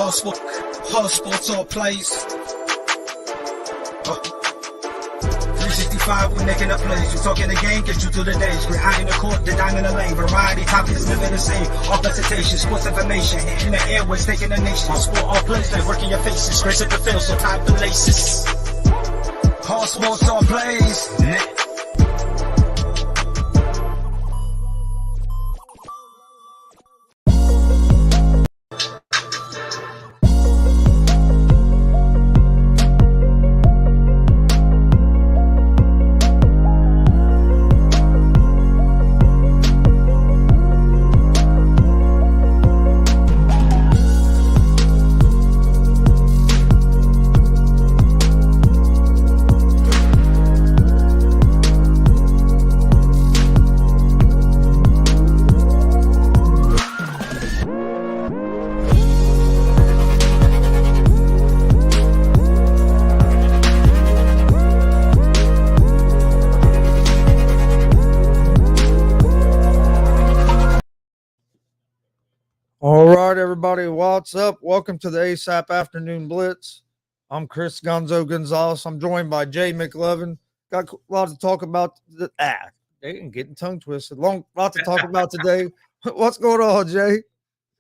Hard sports all plays. 365, we're making a plays. You talking the game, get you through the days. We're high in the court, the dime in the lane. Variety topics, living the same. All presentation, sports information. In the airways, taking the nation. Sport all plays, they work in your faces. Grace at the field, so tie the laces. Hard sports all plays. All right, everybody, what's up? Welcome to the ASAP Afternoon Blitz. I'm Chris Gonzo Gonzalez. I'm joined by Jay McLovin. Got a lot to talk about. Getting tongue twisted. Lot to talk about today. What's going on, Jay?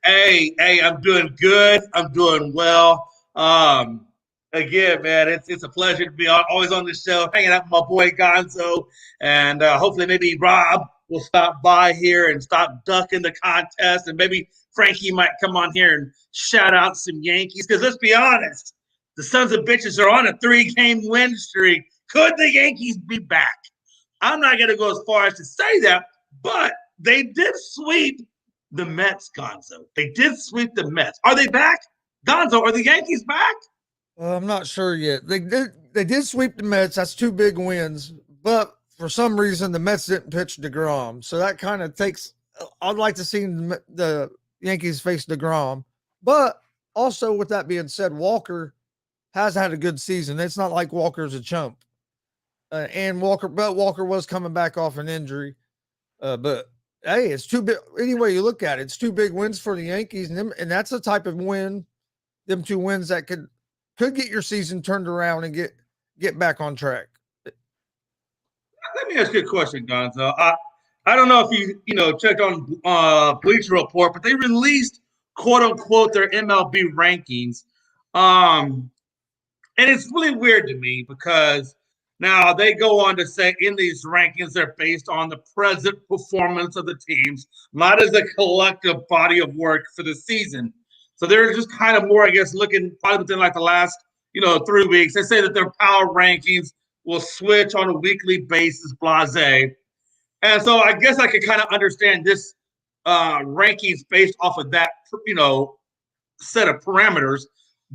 Hey, I'm doing good. I'm doing well. Again, man, it's a pleasure to be always on the show, hanging out with my boy Gonzo, and hopefully maybe Rob will stop by here and stop ducking the contest, and maybe Frankie might come on here and shout out some Yankees. Because let's be honest, the sons of bitches are on a 3-game win streak. Could the Yankees be back? I'm not going to go as far as to say that, but they did sweep the Mets, Gonzo. They did sweep the Mets. Are they back? Gonzo, are the Yankees back? I'm not sure yet. They did sweep the Mets. That's 2 big wins. But for some reason, the Mets didn't pitch DeGrom. So that kind of takes – I'd like to see the Yankees face DeGrom. But also, with that being said, Walker has had a good season. It's not like Walker's a chump. Walker was coming back off an injury. But hey, it's 2 big. Anyway, you look at it, it's 2 big wins for the Yankees, and that's the type of win, them 2 wins that could get your season turned around and get back on track. Let me ask you a question, Gonzo. I don't know if you checked on Bleacher Report, but they released quote unquote their MLB rankings, and it's really weird to me because now they go on to say in these rankings they're based on the present performance of the teams, not as a collective body of work for the season. So they're just kind of more, I guess, looking probably within like the last 3 weeks. They say that their power rankings will switch on a weekly basis, blase. And so I guess I could kind of understand this rankings based off of that, set of parameters.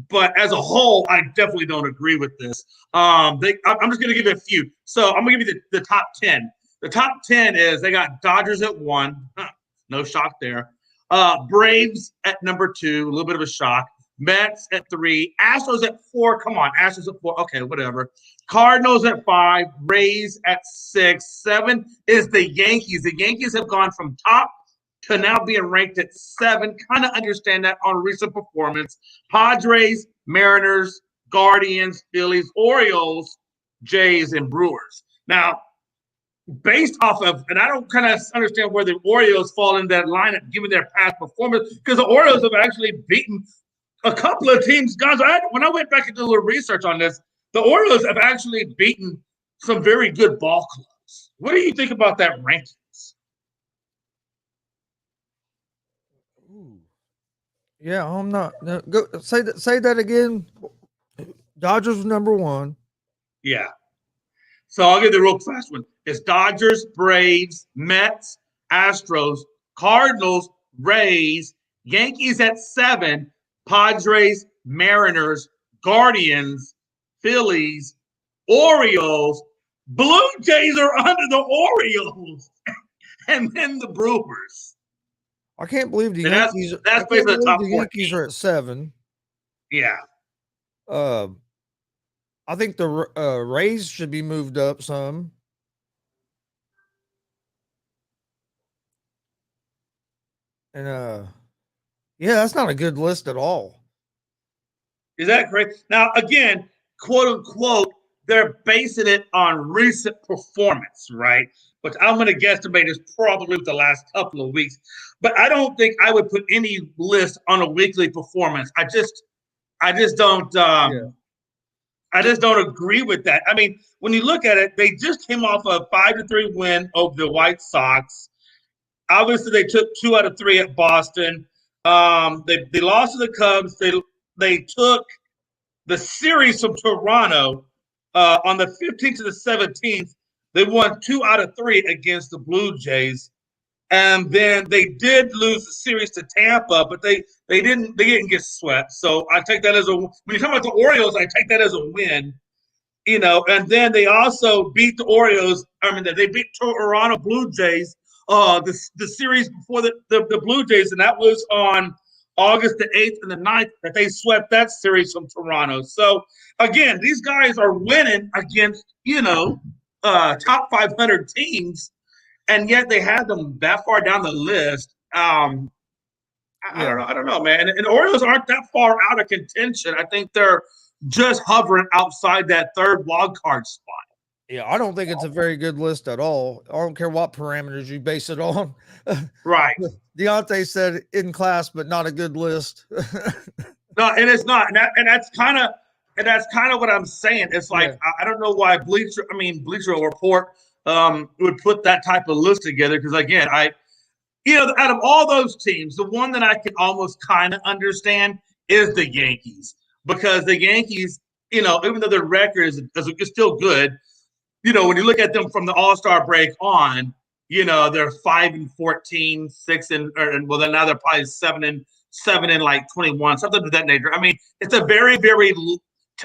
But as a whole, I definitely don't agree with this. I'm just going to give you a few. So I'm going to give you the top 10. The top 10 is they got Dodgers at 1. No shock there. Braves at number 2. A little bit of a shock. Mets at 3. Astros at 4. Come on, Astros at 4. Okay, whatever. Cardinals at 5. Rays at 6. 7 is the Yankees. The Yankees have gone from top to now being ranked at 7. Kind of understand that on recent performance. Padres, Mariners, Guardians, Phillies, Orioles, Jays, and Brewers. Now, based off of, and I don't kind of understand where the Orioles fall in that lineup given their past performance, because the Orioles have actually beaten a couple of teams. Guys, when I went back and did a little research on this, the Orioles have actually beaten some very good ball clubs. What do you think about that rankings? Yeah, I'm not. No, go say that again. Dodgers number 1. Yeah. So I'll give the real fast one. It's Dodgers, Braves, Mets, Astros, Cardinals, Rays, Yankees at 7, Padres, Mariners, Guardians, Phillies, Orioles. Blue Jays are under the Orioles, and then the Brewers. I can't believe the And Yankees. that's basically the top 4 Yankees are at 7. Yeah. I think the Rays should be moved up some. And yeah, that's not a good list at all. Is that great? Now, again, quote unquote, they're basing it on recent performance, right? Which I'm going to guesstimate is probably the last couple of weeks. But I don't think I would put any list on a weekly performance. I just don't. Yeah. I just don't agree with that. I mean, when you look at it, they just came off a 5-3 win over the White Sox. Obviously, they took 2 out of 3 at Boston. They lost to the Cubs. They took the series from Toronto on the 15th to the 17th. They won 2 out of 3 against the Blue Jays. And then they did lose the series to Tampa, but they didn't get swept. So I take that as when you talk about the Orioles, I take that as a win. And then they also beat the Orioles. I mean, they beat Toronto Blue Jays the series before the Blue Jays, and that was on August the 8th and the 9th that they swept that series from Toronto. So again, these guys are winning against top 500 teams. And yet they had them that far down the list. I don't know, man. And the Orioles aren't that far out of contention. I think they're just hovering outside that third wild card spot. Yeah, I don't think it's a very good list at all. I don't care what parameters you base it on. Right. Deontay said in class, but not a good list. No, and it's not. And that's kind of what I'm saying. It's like I don't know why Bleacher Report would put that type of list together, because again, out of all those teams, the one that I can almost kind of understand is the Yankees, because the Yankees, even though their record is still good, when you look at them from the All-Star break on, they're 5-14, 6 and then now they're probably 7 and like 21, something of that nature. I mean, it's a very, very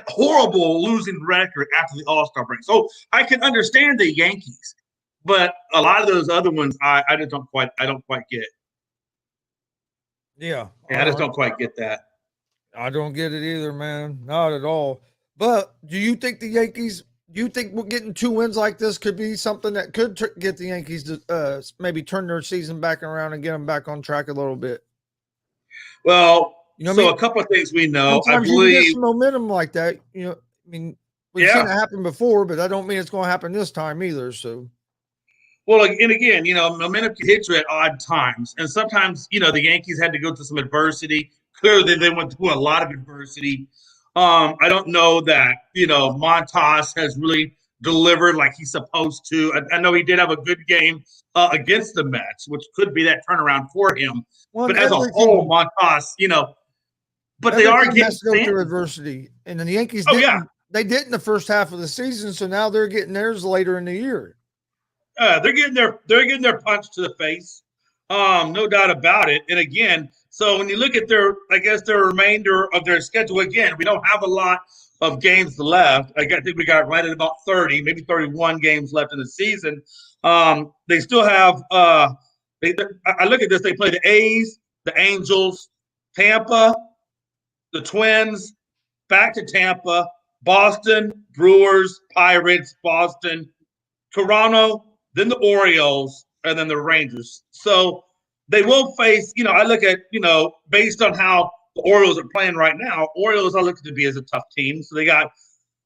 horrible losing record after the All-Star break. So I can understand the Yankees, but a lot of those other ones, I don't quite get. Yeah, I just don't quite get that. I don't get it either, man. Not at all. But do you think we're getting 2 wins like this could be something that could get the Yankees to maybe turn their season back around and get them back on track a little bit? Well, a couple of things we know. Sometimes I believe you get some momentum like that. We've seen it happen before, but I don't mean it's going to happen this time either. So, well, and again, momentum can hit you at odd times, and sometimes the Yankees had to go through some adversity. Clearly, they went through a lot of adversity. I don't know that Montas has really delivered like he's supposed to. I know he did have a good game against the Mets, which could be that turnaround for him. Well, but as a whole, Montas, but they are getting through adversity, and then the Yankees didn't. They did in the first half of the season, so now they're getting theirs later in the year. They're getting their punch to the face, no doubt about it. And again, so when you look at their remainder of their schedule, again, we don't have a lot of games left. I think we got right at about 30, maybe 31 games left in the season. They still have. I look at this. They play the A's, the Angels, Tampa, the Twins, back to Tampa, Boston, Brewers, Pirates, Boston, Toronto, then the Orioles, and then the Rangers. So they will face, I look at, based on how the Orioles are playing right now, Orioles I look to be as a tough team. So they got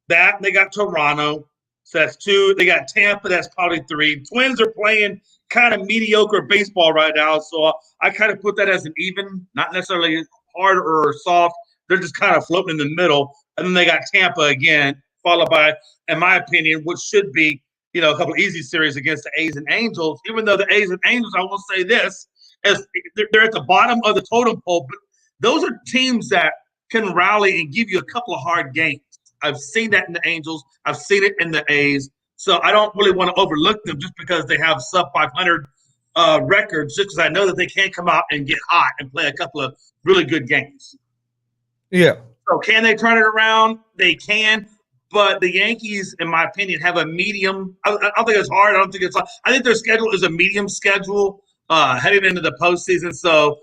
that. They got Toronto. So that's 2. They got Tampa. That's probably 3. Twins are playing kind of mediocre baseball right now. So I kind of put that as an even, not necessarily hard or soft. They're just kind of floating in the middle. And then they got Tampa again, followed by, in my opinion, what should be, a couple of easy series against the A's and Angels. Even though the A's and Angels, I will say this, as they're at the bottom of the totem pole, but those are teams that can rally and give you a couple of hard games. I've seen that in the Angels. I've seen it in the A's. So I don't really want to overlook them just because they have sub 500 records, just because I know that they can come out and get hot and play a couple of really good games. Yeah. So can they turn it around? They can. But the Yankees, in my opinion, have a medium. I don't think it's hard. I think their schedule is a medium schedule heading into the postseason. So,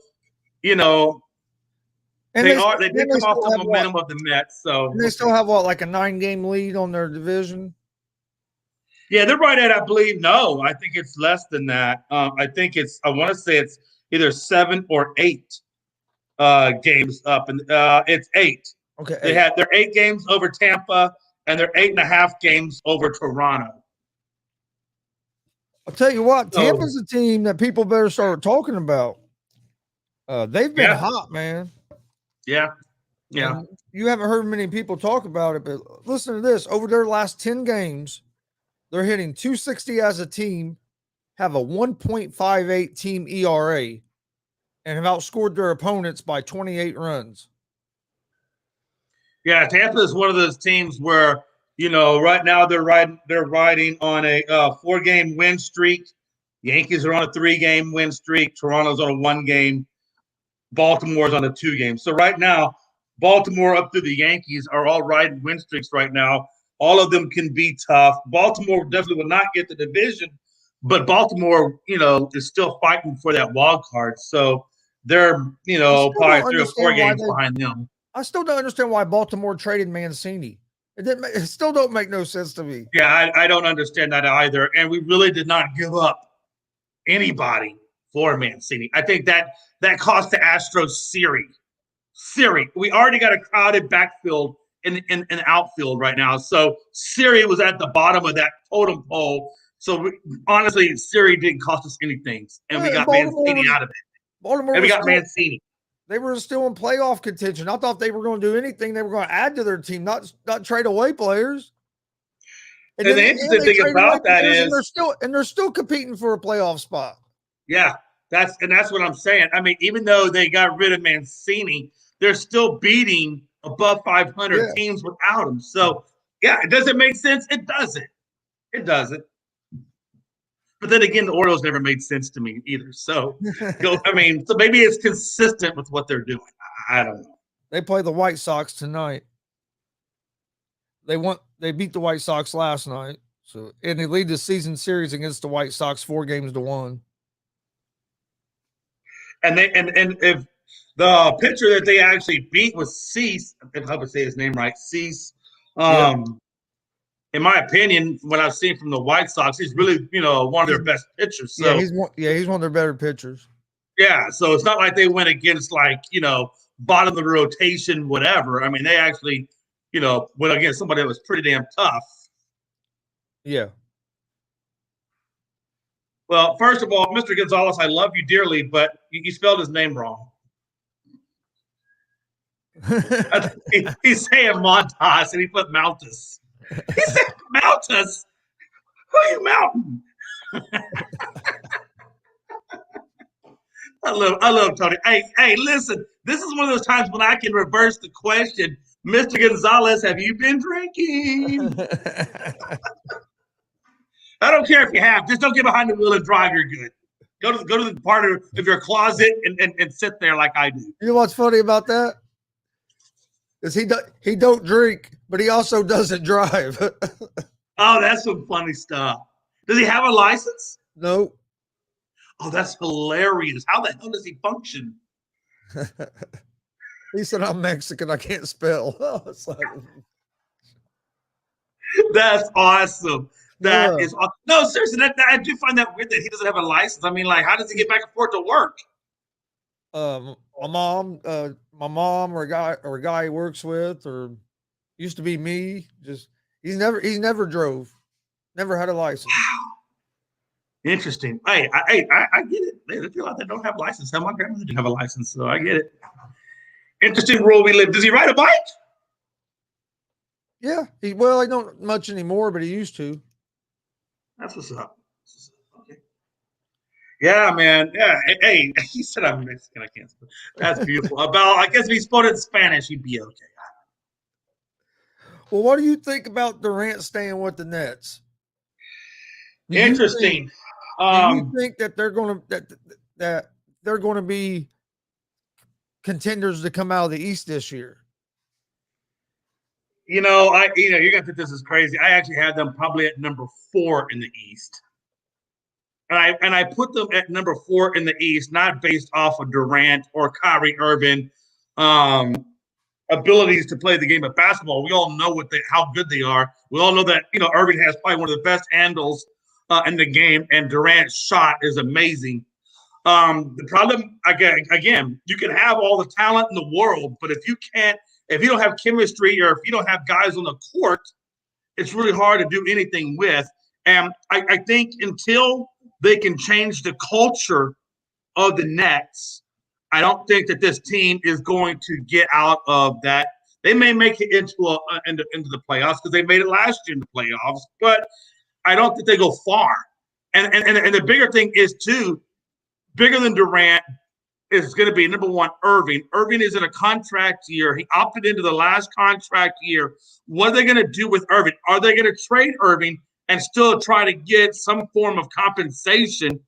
they did come off the momentum of the Mets. So and they still have like a 9-game lead on their division. Yeah, they're right at, I believe. No, I think it's less than that. I want to say it's either 7 or 8 games up, and it's 8. Okay. They had their 8 games over Tampa and their 8.5 games over Toronto. I'll tell you what, So, Tampa's a team that people better start talking about. They've been hot, man. Yeah. And you haven't heard many people talk about it, but listen to this. Over their last 10 games, they're hitting 260 as a team, have a 1.58 team ERA, and have outscored their opponents by 28 runs. Yeah, Tampa is one of those teams where, right now they're riding on a 4-game win streak. Yankees are on a 3-game win streak. Toronto's on a 1-game. Baltimore's on a 2-game. So right now, Baltimore up to the Yankees are all riding win streaks right now. All of them can be tough. Baltimore definitely will not get the division, but Baltimore, is still fighting for that wild card. So they're, probably 3 or 4 games behind them. I still don't understand why Baltimore traded Mancini. It still don't make no sense to me. Yeah, I don't understand that either. And we really did not give up anybody for Mancini. I think that cost the Astros Siri. We already got a crowded backfield in outfield right now. So Siri was at the bottom of that totem pole. So honestly, Siri didn't cost us anything. And we got Mancini out of it. And we got Mancini. They were still in playoff contention. I thought they were going to do anything. They were going to add to their team, not trade away players. And the interesting thing about that is they're still competing for a playoff spot. Yeah, that's what I'm saying. I mean, even though they got rid of Mancini, they're still beating above 500 teams without him. So yeah, does it make sense? It doesn't. It doesn't. But then again, the Orioles never made sense to me either. So, so maybe it's consistent with what they're doing. I don't know. They play the White Sox tonight. They beat the White Sox last night. So, and they lead the season series against the White Sox 4-1. And if the pitcher that they actually beat was Cease, if I would say his name right, Cease. In my opinion, what I've seen from the White Sox, he's really, one of their best pitchers. So he's one of their better pitchers. Yeah, so it's not like they went against bottom of the rotation, whatever. I mean, they actually, went against somebody that was pretty damn tough. Yeah. Well, first of all, Mr. Gonzalez, I love you dearly, but you spelled his name wrong. He's saying Montas, and he put Mountas. He said Mountas. Who are you mounting? I love Tony. Hey, listen. This is one of those times when I can reverse the question. Mr. Gonzalez, have you been drinking? I don't care if you have. Just don't get behind the wheel and drive. You're good. Go to the part of your closet and sit there like I do. You know what's funny about that? Is he don't drink, but he also doesn't drive. Oh, that's some funny stuff. Does he have a license? No. Oh, that's hilarious. How the hell does he function? He said, I'm Mexican. I can't spell. That's awesome. That is awesome. No, seriously, I do find that weird that he doesn't have a license. I mean, how does he get back and forth to work? My mom or a guy he works with, or used to be me. Just he's never drove, never had a license. Wow. Interesting. Hey, I get it. There's people out there don't have a license. My grandmother didn't have a license, so I get it. Interesting world we live. Does he ride a bike? Yeah. I don't much anymore, but he used to. That's what's up. Okay. Yeah, man. Yeah. Hey, he said I'm Mexican. I can't spell. That's beautiful. I guess if he spoke in Spanish, he'd be okay. Well, what do you think about Durant staying with the Nets? Interesting. Do you think that they're going to be contenders to come out of the East this year? You're gonna think this is crazy. I actually had them probably at number 4 in the East, and I put them at number 4 in the East, not based off of Durant or Kyrie Irving abilities to play the game of basketball. We all know how good they are. We all know that Irving has probably one of the best handles in the game, and Durant's shot is amazing. The problem, again, you can have all the talent in the world, but if you can't if you don't have chemistry or if you don't have guys on the court, it's really hard to do anything with. And I think until they can change the culture of the Nets, I don't think that this team is going to get out of that. They may make it into the playoffs because they made it last year in the playoffs, but I don't think they go far. And the bigger thing is, too, bigger than Durant is going to be, number one, Irving. Irving is in a contract year. He opted into the last contract year. What are they going to do with Irving? Are they going to trade Irving and still try to get some form of compensation?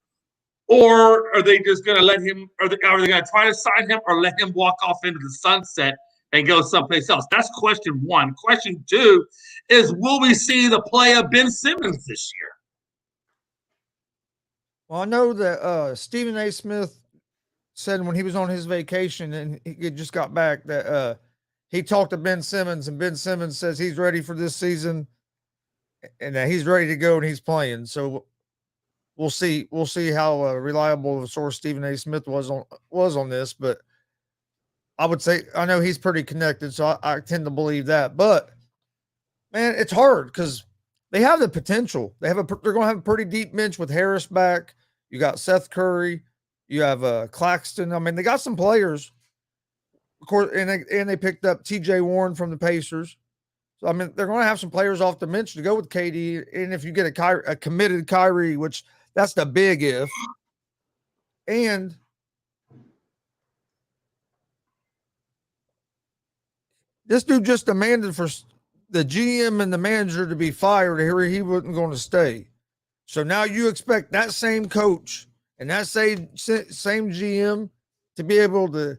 Or are they just going to let him, are they going to try to sign him or let him walk off into the sunset and go someplace else? That's question one. Question two is, will we see the play of Ben Simmons this year? Well, I know that Stephen A. Smith said when he was on his vacation and he just got back that he talked to Ben Simmons, and Ben Simmons says he's ready for this season and that he's ready to go and he's playing. So we'll see how reliable of a source Stephen A. Smith was on this, but I would say I know he's pretty connected, so I tend to believe that. But man, it's hard because they have the potential. They're going to have a pretty deep bench with Harris back. You got Seth Curry. You have Claxton. I mean, they got some players, of course, and they picked up T.J. Warren from the Pacers. So I mean, they're going to have some players off the bench to go with KD. And if you get a committed Kyrie, which that's the big if, and this dude just demanded for the GM and the manager to be fired, or he wasn't going to stay. So now you expect that same coach and that same GM to be able to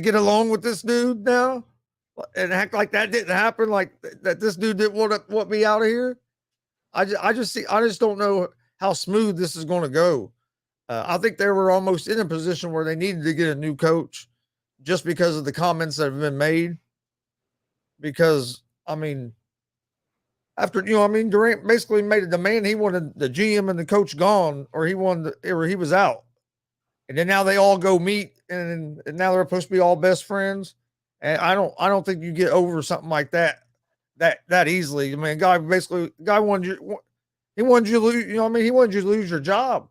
get along with this dude now and act like that didn't happen, like that this dude didn't want to be out of here. I just don't know how smooth this is going to go. I think they were almost in a position where they needed to get a new coach just because of the comments that have been made. Because I mean, Durant basically made a demand. He wanted the GM and the coach gone, or he was out. And then now they all go meet, and now they're supposed to be all best friends. And I don't think you get over something like that easily. I mean, guy wanted you. He wanted you to lose. He wanted you to lose your job.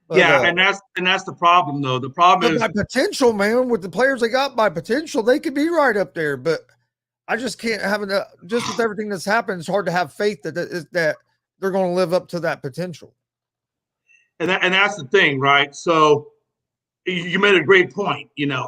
But, and that's the problem, though. The problem is by potential, man. With the players they got, by potential, they could be right up there. But I just can't have enough. Just with everything that's happened, it's hard to have faith that they're going to live up to that potential. And that's the thing, right? So you made a great point. Even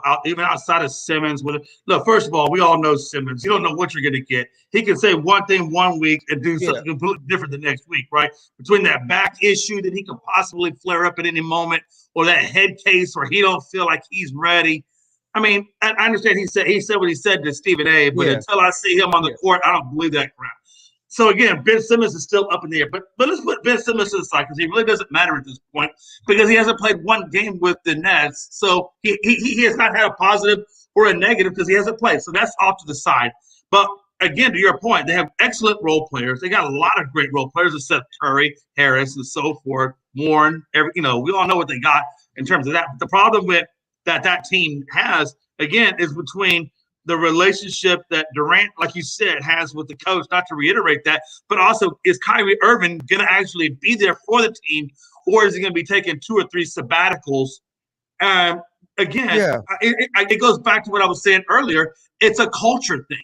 outside of Simmons, look, first of all, we all know Simmons. You don't know what you're going to get. He can say one thing one week and do something completely different the next week, right? Between that back issue that he could possibly flare up at any moment, or that head case where he don't feel like he's ready. I mean, I understand he said what he said to Stephen A., but until I see him on the court, I don't believe that crap. So again, Ben Simmons is still up in the air, but let's put Ben Simmons to the side because he really doesn't matter at this point because he hasn't played one game with the Nets. So he has not had a positive or a negative because he hasn't played. So that's off to the side. But again, to your point, they have excellent role players. They got a lot of great role players, except Curry, Harris, and so forth. Warren, we all know what they got in terms of that. But the problem with that team has, again, is between the relationship that Durant, like you said, has with the coach, not to reiterate that, but also is Kyrie Irving going to actually be there for the team, or is he going to be taking 2 or 3 sabbaticals? It goes back to what I was saying earlier. It's a culture thing.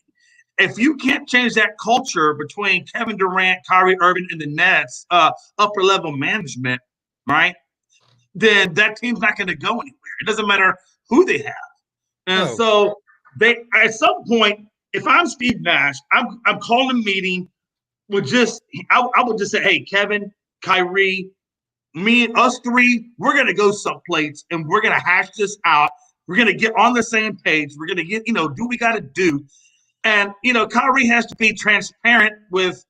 If you can't change that culture between Kevin Durant, Kyrie Irving, and the Nets, upper-level management, right, then that team's not going to go anywhere. It doesn't matter who they have. And so they, at some point, if I'm Steve Nash, I'm calling a meeting with I would just say, hey, Kevin, Kyrie, me and us three, we're going to go someplace and we're going to hash this out. We're going to get on the same page. We're going to get, do what we got to do. And, Kyrie has to be transparent with,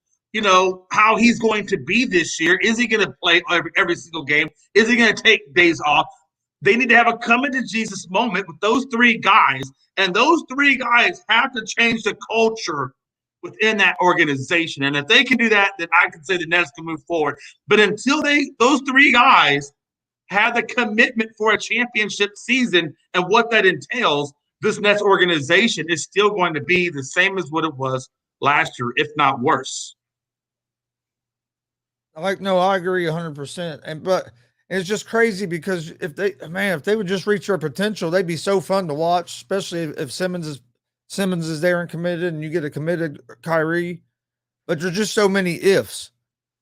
how he's going to be this year. Is he going to play every single game? Is he going to take days off? They need to have a come-into-Jesus moment with those 3 guys. And those 3 guys have to change the culture within that organization. And if they can do that, then I can say the Nets can move forward. But until those 3 guys have the commitment for a championship season and what that entails, this Nets organization is still going to be the same as what it was last year, if not worse. No, I agree 100%. But it's just crazy because if they would just reach their potential, they'd be so fun to watch, especially if Simmons is there and committed, and you get a committed Kyrie. But there's just so many ifs,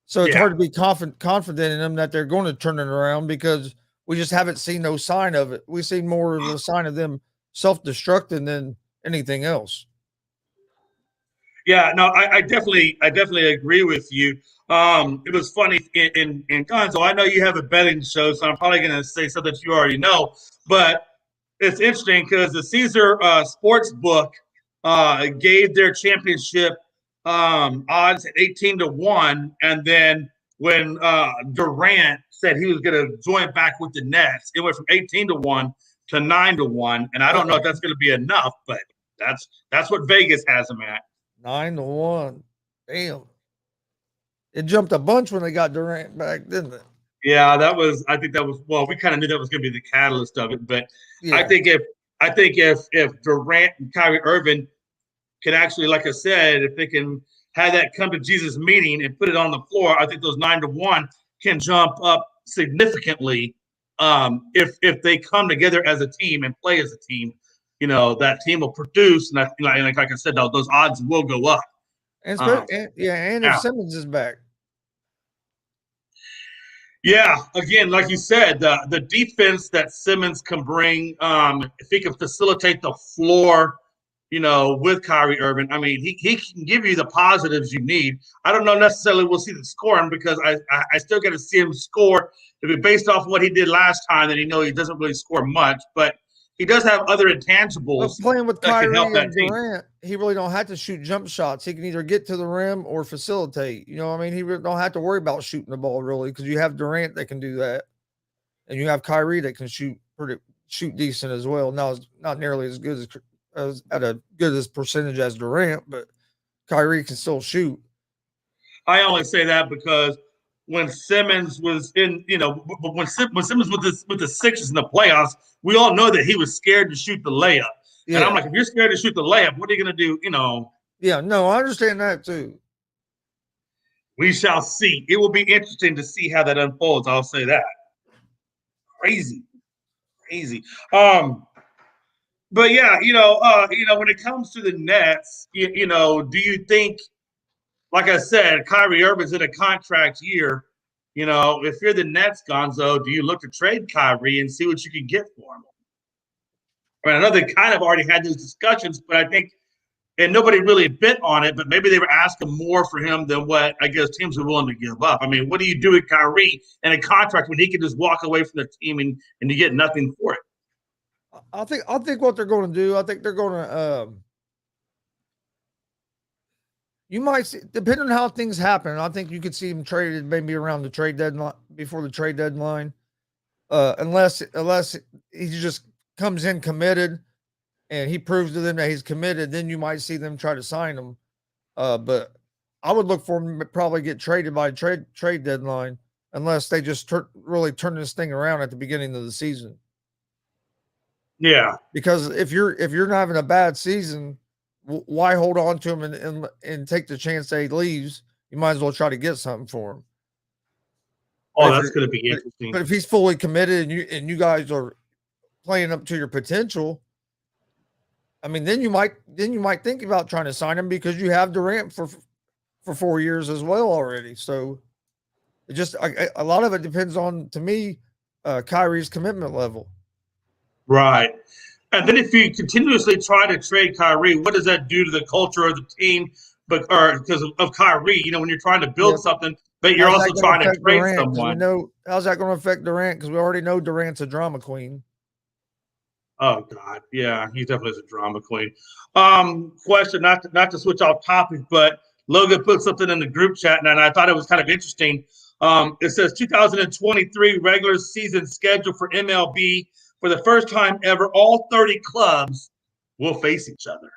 so it's hard to be confident in them that they're going to turn it around because we just haven't seen no sign of it. We've seen more of a sign of them self-destructing than anything else. Yeah, no, I definitely agree with you. It was funny in Gonzo. I know you have a betting show, so I'm probably going to say something that you already know. But it's interesting because the Caesar Sports Book gave their championship odds at 18-1, and then when Durant said he was going to join back with the Nets, it went from 18-1 to 9-1, and I don't know if that's going to be enough, but that's what Vegas has them at. 9-1. Damn. It jumped a bunch when they got Durant back, didn't it? Yeah, I think that was well, we kind of knew that was gonna be the catalyst of it. But yeah. I think if Durant and Kyrie Irving can actually, like I said, if they can have that come to Jesus meeting and put it on the floor, I think those 9-1 can jump up significantly. If they come together as a team and play as a team, that team will produce, and like I said, those odds will go up. And if Simmons is back. Yeah, again, like you said, the defense that Simmons can bring, if he can facilitate the floor, with Kyrie Irving, I mean, he can give you the positives you need. I don't know necessarily we'll see the scoring because I still got to see him score. If it's based off what he did last time, then he doesn't really score much, but he does have other intangibles. But playing with Kyrie and Durant, he really don't have to shoot jump shots. He can either get to the rim or facilitate. He really don't have to worry about shooting the ball really because you have Durant that can do that, and you have Kyrie that can shoot decent as well. Now it's not nearly as good as at a good as percentage as Durant, but Kyrie can still shoot. I only say that because when Simmons was in, when Simmons with the Sixers in the playoffs, we all know that he was scared to shoot the layup. Yeah. And I'm like, if you're scared to shoot the layup, what are you going to do? Yeah, no, I understand that too. We shall see. It will be interesting to see how that unfolds. I'll say that. Crazy. But yeah, when it comes to the Nets, do you think, like I said, Kyrie Irving's in a contract year. If you're the Nets, Gonzo, do you look to trade Kyrie and see what you can get for him? I mean, I know they kind of already had those discussions, but I think, and nobody really bit on it, but maybe they were asking more for him than what I guess teams are willing to give up. I mean, what do you do with Kyrie in a contract when he can just walk away from the team and you get nothing for it? I think what they're going to do, I think they're going to you might see, depending on how things happen, I think you could see him traded maybe around the trade deadline, before the trade deadline. Unless he just comes in committed and he proves to them that he's committed, then you might see them try to sign him. But I would look for him to probably get traded by trade deadline unless they just really turn this thing around at the beginning of the season. Yeah. Because if you're not having a bad season, why hold on to him and take the chance that he leaves? You might as well try to get something for him. Oh, that's going to be interesting. But if he's fully committed and you guys are playing up to your potential, I mean, then you might think about trying to sign him because you have Durant for 4 years as well already. So it just a lot of it depends on, to me, Kyrie's commitment level. Right. And then if you continuously try to trade Kyrie, what does that do to the culture of the team? Because of Kyrie, when you're trying to build something, but you're also trying to trade Durant, someone. How's that going to affect Durant? Because we already know Durant's a drama queen. Oh God, yeah, he definitely is a drama queen. Question, not to switch off topic, but Logan put something in the group chat, and I thought it was kind of interesting. It says 2023 regular season schedule for MLB. For the first time ever, all 30 clubs will face each other.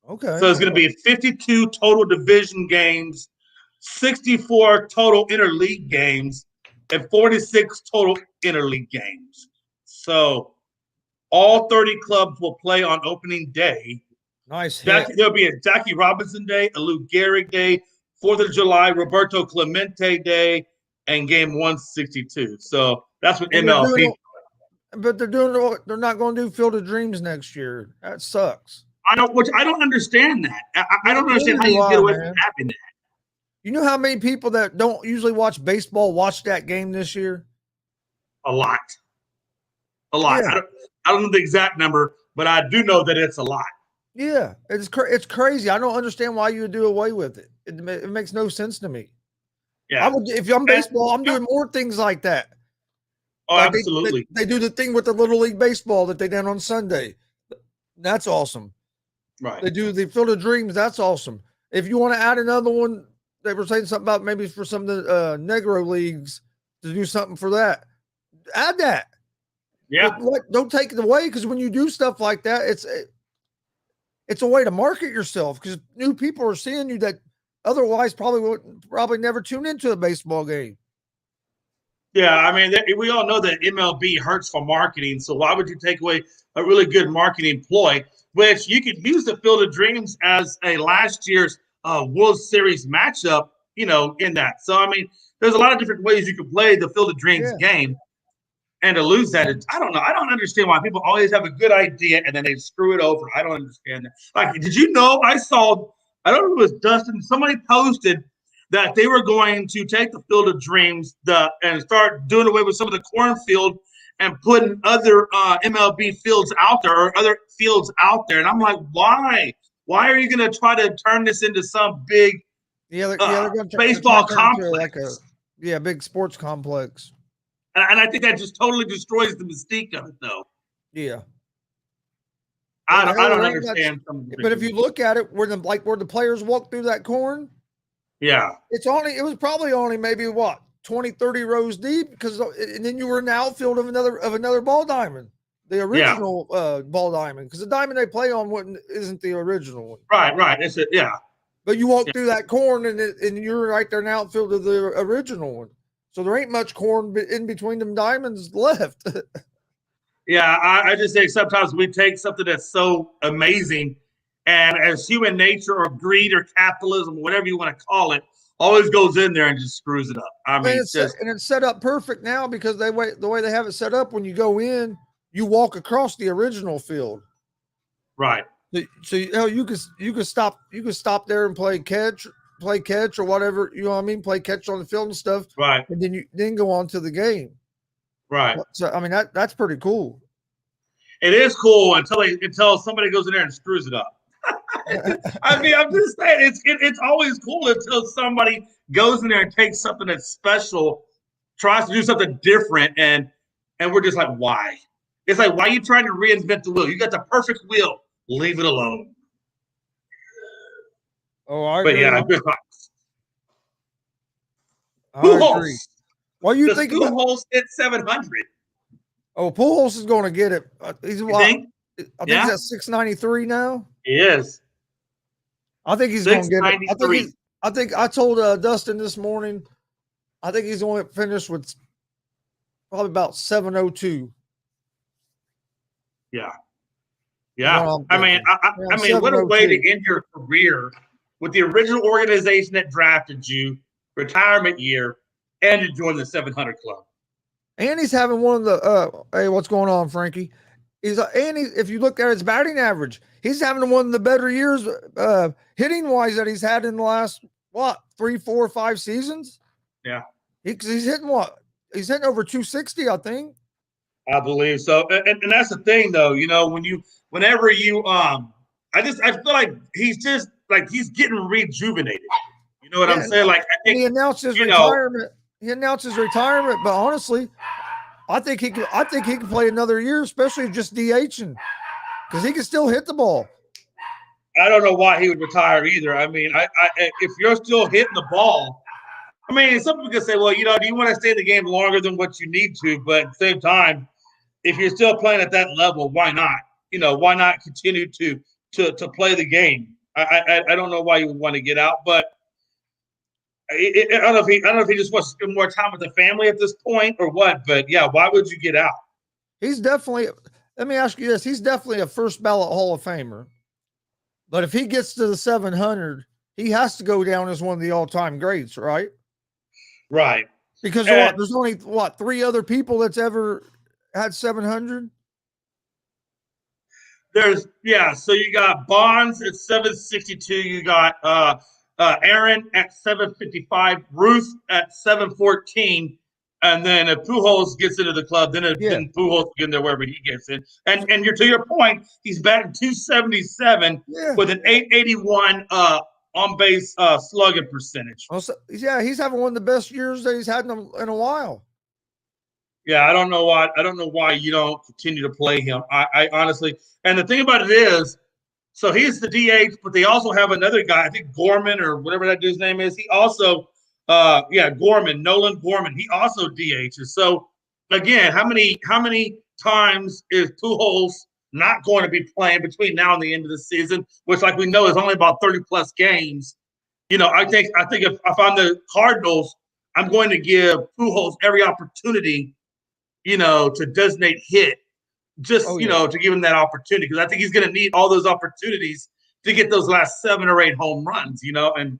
Okay. So it's going to be 52 total division games, 64 total interleague games, and 46 total interleague games. So All 30 clubs will play on opening day. Nice hit. There'll be a Jackie Robinson Day, a Lou Gehrig Day, 4th of July, Roberto Clemente Day, and game 162. So that's what And MLB. But they're not going to do Field of Dreams next year. That sucks. I don't understand that. I don't understand how you get away from having that. You know how many people that don't usually watch baseball watched that game this year? A lot. Yeah. I don't know the exact number, but I do know that it's a lot. Yeah, it's crazy. I don't understand why you would do away with it. It makes no sense to me. Yeah, if I'm baseball, I'm doing more things like that. Oh, like absolutely. They do the thing with the Little League Baseball that they did on Sunday. That's awesome. Right. They do the Field of Dreams. That's awesome. If you want to add another one, they were saying something about maybe for some of the Negro leagues to do something for that. Add that. Yeah. Don't take it away, because when you do stuff like that, it's a way to market yourself, because new people are seeing you that otherwise probably never tune into a baseball game. Yeah, I mean, we all know that MLB hurts for marketing, so why would you take away a really good marketing ploy, which you could use the Field of Dreams as a last year's World Series matchup, in that. So, I mean, there's a lot of different ways you could play the Field of Dreams game, and to lose that, I don't know. I don't understand why people always have a good idea and then they screw it over. I don't understand that. Like, did you know, I don't know if it was Dustin, somebody posted that they were going to take the Field of Dreams and start doing away with some of the cornfield and putting other MLB fields out there, or other fields out there. And I'm like, why? Why are you going to try to turn this into some big baseball complex? Big sports complex. And I think that just totally destroys the mystique of it, though. Yeah. I don't understand. But if you look at it, where the players walk through that corn, yeah, it was probably only maybe 20, 30 rows deep, and then you were in the outfield of another ball diamond, the original ball diamond, because the diamond they play on isn't the original one. Right. It's But you walk through that corn, and you're right there in the outfield of the original one. So there ain't much corn in between them diamonds left. Yeah, I just think sometimes we take something that's so amazing, and as human nature or greed or capitalism, whatever you want to call it, always goes in there and just screws it up. I mean, it's set up perfect now, because the way they have it set up, when you go in, you walk across the original field. Right. So you could stop there and play catch or whatever, you know what I mean, play catch on the field and stuff. Right. And then go on to the game. Right. So I mean, that's pretty cool. It is cool until somebody goes in there and screws it up. I mean, I'm just saying, it's always cool until somebody goes in there and takes something that's special, tries to do something different, and we're just like, why? It's like, why are you trying to reinvent the wheel? You got the perfect wheel. Leave it alone. Oh, I agree. But yeah, good thoughts. Pujols. Why you think Pujols hit 700? Oh, Pujols is going to get it. He's think? I think he's at 693 now. He is. I think he's going to get it. I think I told Dustin this morning, I think he's going to finish with probably about 702. Yeah. Yeah. I mean, what a way to end your career with the original organization that drafted you, retirement year, and to join the 700 club. And he's having one of the hey, what's going on, Frankie? If you look at his batting average, he's having one of the better years hitting wise that he's had in the last 3, 4, 5 seasons. Yeah. He's hitting He's hitting over 260, I think. I believe so. And that's the thing, though, whenever you I feel like he's just like he's getting rejuvenated. You know what I'm saying? Like, I think he announced his retirement. He announced his retirement, but honestly, I think he can play another year, especially just DHing, because he can still hit the ball. I don't know why he would retire either. I mean, if you're still hitting the ball, I mean, some people can say, well, do you want to stay in the game longer than what you need to? But at the same time, if you're still playing at that level, why not? Why not continue to play the game? I don't know why you would want to get out, but I don't know if he just wants to spend more time with the family at this point or what. But yeah, why would you get out? He's definitely. let me ask you this: he's definitely a first ballot Hall of Famer, but if he gets to the 700, he has to go down as one of the all-time greats, right? Right. Because And there's only three other people that's ever had 700. So you got Bonds at 762, you got Aaron at 755, Ruth at 714, and then if Pujols gets into the club, then Pujols will get in there wherever he gets in. And you're to your point, he's batting 277 with an 881 on base slugging percentage. Also, yeah, he's having one of the best years that he's had in a while. Yeah, I don't know why you don't continue to play him. I honestly, and the thing about it is, so he's the DH, but they also have another guy, I think Gorman or whatever that dude's name is. He also, Nolan Gorman. He also DHs. So again, how many times is Pujols not going to be playing between now and the end of the season, which, like we know, is only about 30 plus games? I think if I'm the Cardinals, I'm going to give Pujols every opportunity, to designate hit, just to give him that opportunity, because I think he's going to need all those opportunities to get those last 7 or 8 home runs, and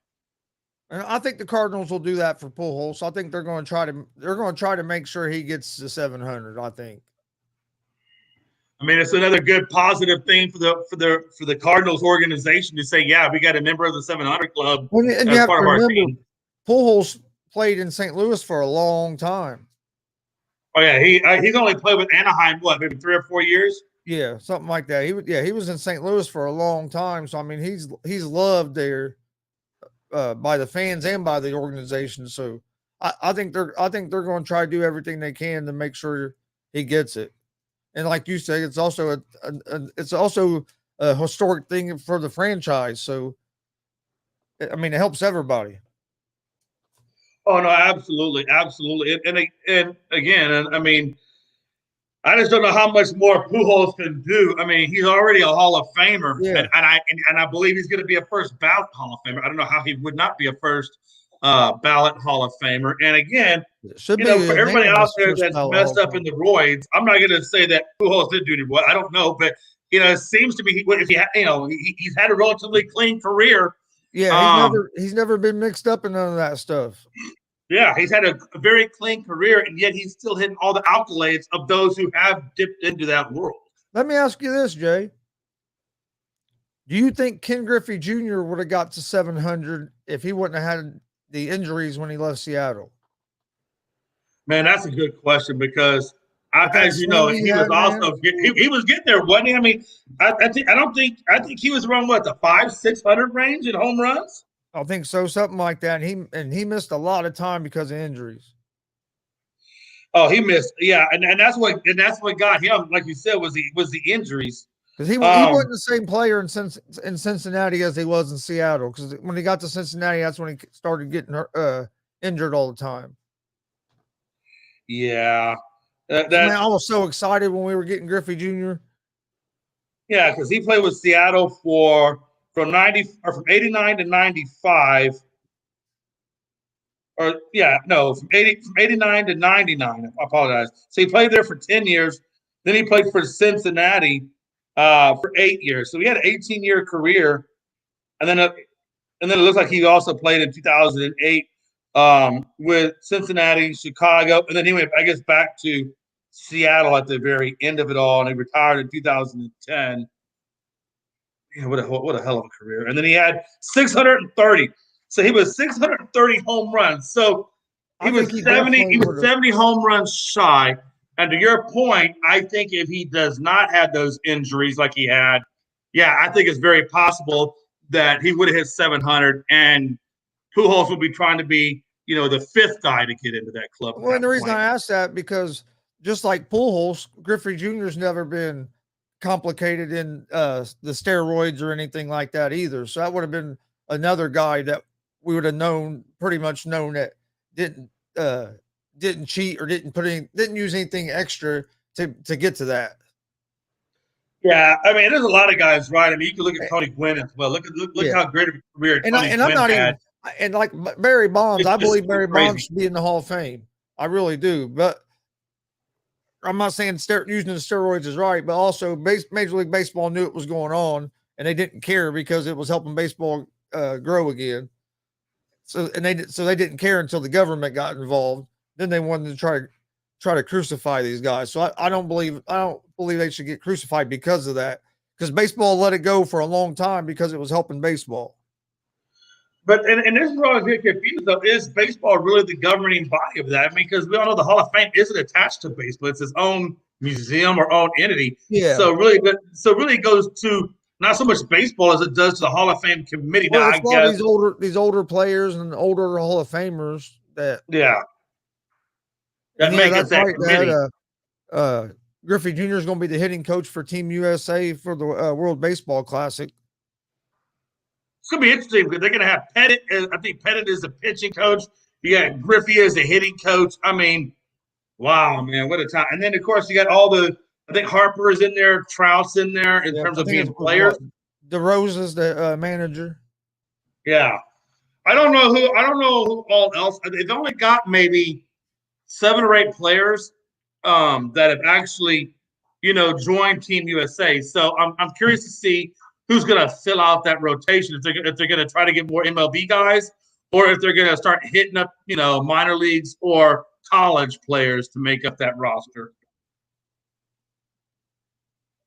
I think the Cardinals will do that for Pujols. I think they're going to try to make sure he gets to 700. I think. I mean, it's another good positive thing for the Cardinals organization to say, yeah, we got a member of the 700 club and as part of our team. Pujols played in St. Louis for a long time. Oh yeah, he's only played with Anaheim maybe 3 or 4 years. Yeah, something like that. He was in St. Louis for a long time. So I mean, he's loved there by the fans and by the organization. So I think they're going to try to do everything they can to make sure he gets it. And like you said, it's also a historic thing for the franchise. So I mean, it helps everybody. Oh no, absolutely, and again, I mean, I just don't know how much more Pujols can do. I mean, he's already a Hall of Famer, and I believe he's going to be a first ballot Hall of Famer. I don't know how he would not be a first ballot Hall of Famer. And again, for everybody out there that's messed up in the roids, I'm not going to say that Pujols didn't do any well. I don't know, but it seems to be he's had a relatively clean career. Yeah, he's never been mixed up in none of that stuff. Yeah, he's had a very clean career, and yet he's still hitting all the accolades of those who have dipped into that world. Let me ask you this, Jay. Do you think Ken Griffey Jr. would have got to 700 if he wouldn't have had the injuries when he left Seattle? Man, that's a good question because as you know, he was getting there, wasn't he? I mean, I think he was around the 500-600 range in home runs. I think so, something like that. And he missed a lot of time because of injuries. Oh, he missed, yeah, and that's what got him, like you said, was the injuries. Because he wasn't the same player in Cincinnati as he was in Seattle. Because when he got to Cincinnati, that's when he started getting injured all the time. Yeah. I was so excited when we were getting Griffey Jr. Yeah, because he played with Seattle from 89 to 95. From 89 to 99. I apologize. So he played there for 10 years. Then he played for Cincinnati for 8 years. So he had an 18-year career. And then it looks like he also played in 2008 with Cincinnati, Chicago, and then he went, I guess, back to Seattle at the very end of it all, and he retired in 2010. Yeah, what a hell of a career! And then he had 630. So he was 630 home runs. So he was 70. He was 70 home runs shy. And to your point, I think if he does not have those injuries like he had, yeah, I think it's very possible that he would have hit 700, and Pujols would be trying to be, the fifth guy to get into that club. Well, and the reason I asked that, because just like Pujols, Griffey Jr.'s never been complicated in the steroids or anything like that either. So that would have been another guy that we would have pretty much known that didn't cheat or didn't use anything extra to get to that. Yeah, I mean, there's a lot of guys, right? I mean, you can look at Tony Gwynn as well. Look how great of a career Tony Gwynn had. And like Barry Bonds, I believe Barry Bonds should be in the Hall of Fame. I really do. But I'm not saying using the steroids is right, but also Major League Baseball knew it was going on and they didn't care because it was helping baseball grow again. So they didn't care until the government got involved. Then they wanted to try to crucify these guys. So I don't believe they should get crucified because of that. Because baseball let it go for a long time because it was helping baseball. But and this is where I was getting confused though. Is baseball really the governing body of that? I mean, because we all know the Hall of Fame isn't attached to baseball; it's its own museum or own entity. Yeah. So really, it goes to not so much baseball as it does to the Hall of Fame committee. Well, now, it's a lot of these older players and older Hall of Famers that that make us that right, committee. Griffey Jr. is going to be the hitting coach for Team USA for the World Baseball Classic. It's going to be interesting because they're going to have Pettit. I think Pettit is the pitching coach. You got Griffey as the hitting coach. I mean, wow, man, what a time. And then, of course, you got I think Harper is in there, Trout's in there in terms of being players. DeRosa's the manager. Yeah. I don't know who all else. They've only got maybe 7 or 8 players that have actually, joined Team USA. So I'm curious to see who's going to fill out that rotation. If they're going to try to get more MLB guys, or if they're going to start hitting up, minor leagues or college players to make up that roster.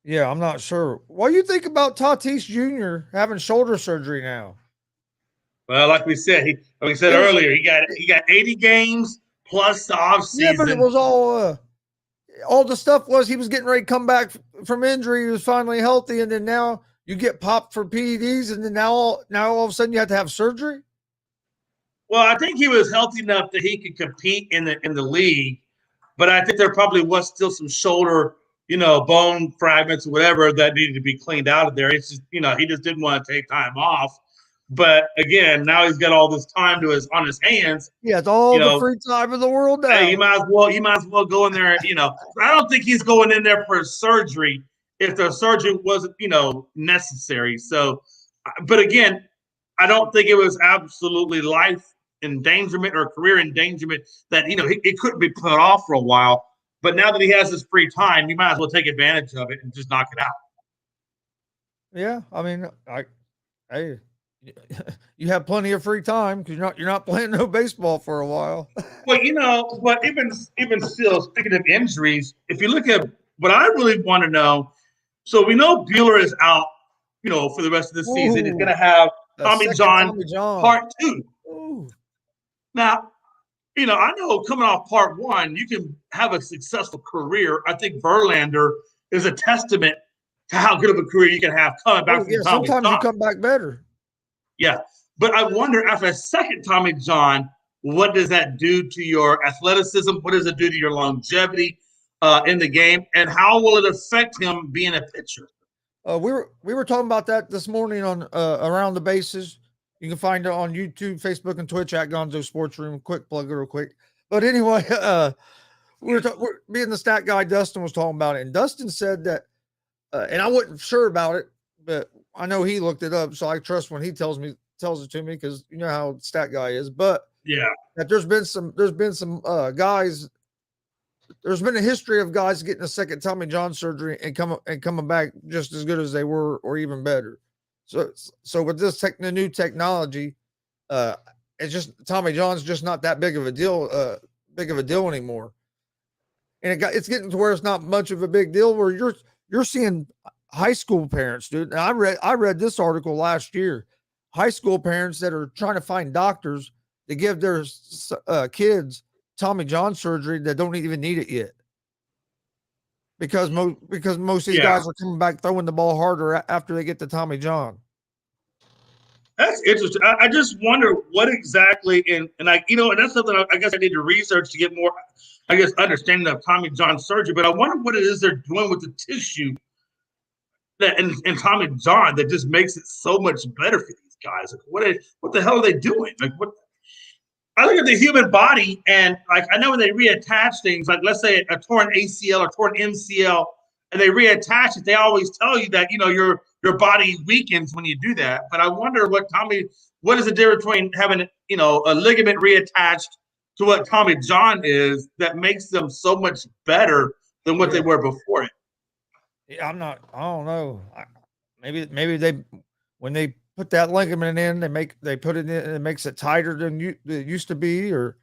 Yeah, I'm not sure. What do you think about Tatis Jr. having shoulder surgery now? Well, like we said earlier, he got 80 games plus the offseason. Yeah, but it was all the stuff was he was getting ready to come back from injury. He was finally healthy, and then now you get popped for PEDs, and then now all of a sudden you have to have surgery. Well, I think he was healthy enough that he could compete in the league, but I think there probably was still some shoulder, bone fragments or whatever that needed to be cleaned out of there. It's just, he just didn't want to take time off. But again, now he's got all this time on his hands. Yeah, it's all the free time in the world now. Hey, you might as well go in there. I don't think he's going in there for surgery if the surgery wasn't, necessary. So, but again, I don't think it was absolutely life endangerment or career endangerment that, it couldn't be put off for a while. But now that he has this free time, you might as well take advantage of it and just knock it out. Yeah, I mean, hey, you have plenty of free time because you're not playing no baseball for a while. Well, but even still, speaking of injuries, if you look at what I really want to know, so we know Bueller is out, for the rest of the season. He's going to have Tommy John Part 2. Ooh. Now, I know coming off Part 1, you can have a successful career. I think Verlander is a testament to how good of a career you can have coming back from Tommy sometimes John. You come back better. Yeah, but I wonder after a second Tommy John, what does that do to your athleticism? What does it do to your longevity in the game? And how will it affect him being a pitcher? We were talking about that this morning on Around the Bases. You can find it on YouTube, Facebook, and Twitch at Gonzo Sports Room. Quick plug, real quick. But anyway, we're being the stat guy. Dustin was talking about it, and Dustin said that, and I wasn't sure about it, but I know he looked it up, so I trust when he tells it to me because you know how stat guy is. But yeah, that there's been some guys. There's been a history of guys getting a second Tommy John surgery and coming back just as good as they were, or even better. So with this the new technology, it's just Tommy John's just not that big of a deal anymore. And it's getting to where it's not much of a big deal where you're seeing high school parents, dude. And I read this article last year. High school parents that are trying to find doctors to give their kids Tommy John surgery that don't even need it yet. Because most of these guys are coming back throwing the ball harder after they get the Tommy John. That's interesting. I just wonder what exactly and that's something I guess I need to research to get more, understanding of Tommy John surgery. But I wonder what it is they're doing with the tissue that and Tommy John that just makes it so much better for these guys. Like, what the hell are they doing? Like what? I look at the human body and I know when they reattach things, like let's say a torn ACL or torn MCL, and they reattach it, they always tell you that your body weakens when you do that. But I wonder what is the difference between having a ligament reattached to what Tommy John is that makes them so much better than what they were before it. Yeah, I don't know. Maybe they when they put that ligament in, they put it in, and it makes it tighter than it used to be, or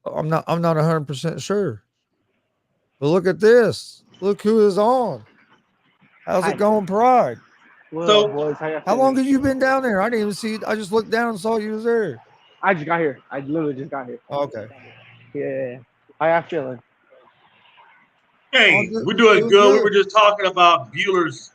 I'm not 100% sure. But look at this. Look who is on. How's it going, Pride? What up, So boys? How y'all How feeling? long have you been down there? I didn't even see. I just looked down and saw you was there. I just got here. I literally just got here. Okay. Yeah. How y'all feeling? Oh, hey, we're doing doing good. We good. were just talking about Bueller's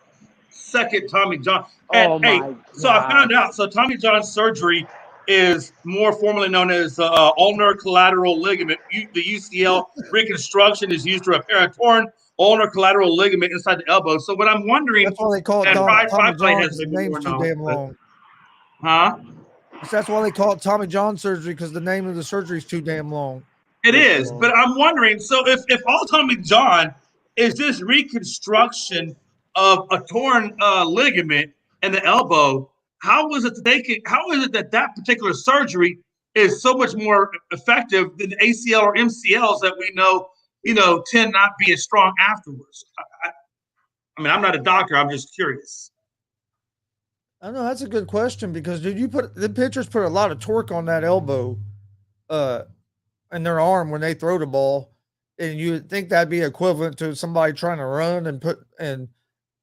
second Tommy John. And Oh hey, my so I god. found out. So Tommy John's surgery is more formally known as ulnar collateral ligament. The UCL reconstruction is used to repair a torn ulnar collateral ligament inside the elbow. So what I'm wondering, That's why they call it and Tommy Pride Play John has because the maybe name's more too knowledge, damn but long. huh? That's why they call it Tommy John surgery because the name of the surgery is too damn long. It It's is, but I'm wondering. So if all Tommy John is this reconstruction of a torn ligament in the elbow, how is it that How is it that that particular surgery is so much more effective than the ACL or MCLs that we know, tend not be as strong afterwards? I mean, I'm not a doctor. I'm just curious. I know that's a good question because dude, the pitchers put a lot of torque on that elbow, uh, and their arm when they throw the ball, and you would think that'd be equivalent to somebody trying to run and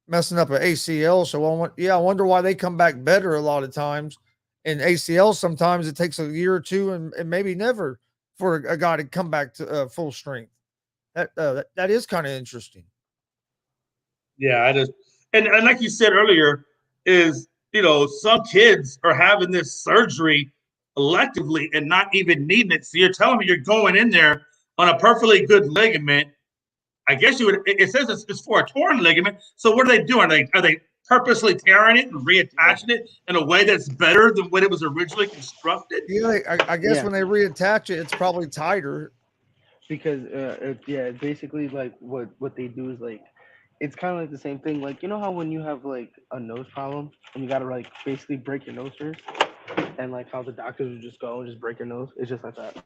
messing up an ACL. So I wonder why they come back better a lot of times. In ACL, sometimes it takes a year or two and maybe never for a guy to come back to full strength. That is kind of interesting. Yeah, I just and like you said earlier, is some kids are having this surgery electively and not even needing it. So you're telling me you're going in there on a perfectly good ligament. I guess you would. It says it's for a torn ligament. So what are they doing? Are they purposely tearing it and reattaching it in a way that's better than what it was originally constructed? Yeah, I guess Yeah. when they reattach it, it's probably tighter. Because basically like what they do is like it's kind of like the same thing. Like you know how when you have like a nose problem and you gotta like basically break your nose first, and like how the doctors would just go and just break your nose. It's just like that.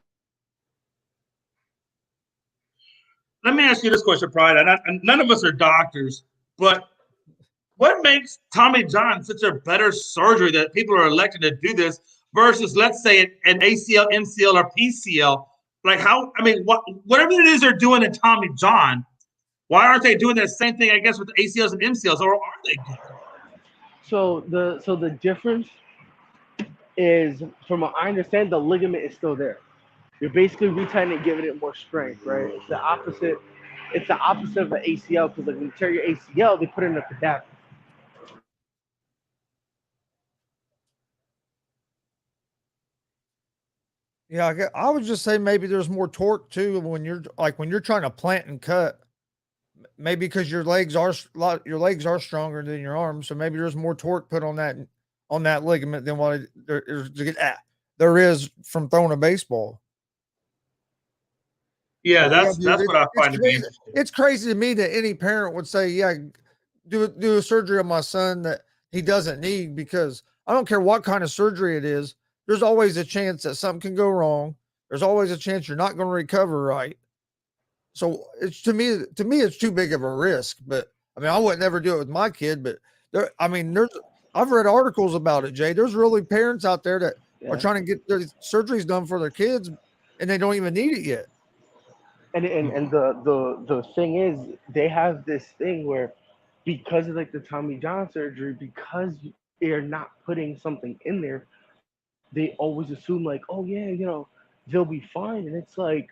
Let me ask you this question, Pride. And none of us are doctors, but what makes Tommy John such a better surgery that people are elected to do this versus, let's say, an ACL, MCL, or PCL? Like how? I mean, whatever it is they're doing in Tommy John, why aren't they doing the same thing? I guess with the ACLs and MCLs, or are they doing? So the difference is from what I understand, the ligament is still there. You're basically retightening, giving it more strength, right? It's the opposite. It's the opposite of the ACL because like when you tear your ACL, they put in a cadaver. Yeah, I would just say maybe there's more torque too when you're trying to plant and cut. Maybe because your legs are stronger than your arms, so maybe there's more torque put on that ligament than there is from throwing a baseball. Yeah, Yeah, that's dude, what I it's find to be crazy. interesting. It's crazy to me that any parent would say, "Yeah, do a surgery on my son that he doesn't need," because I don't care what kind of surgery it is. There's always a chance that something can go wrong. There's always a chance you're not going to recover right. So it's to me, it's too big of a risk. But I mean, I would never do it with my kid. But I've read articles about it, Jay. There's really parents out there that are Yeah. trying to get their surgeries done for their kids, and they don't even need it yet. And the thing is, they have this thing where because of like the Tommy John surgery, because they're not putting something in there, they always assume like, oh yeah, they'll be fine, and it's like,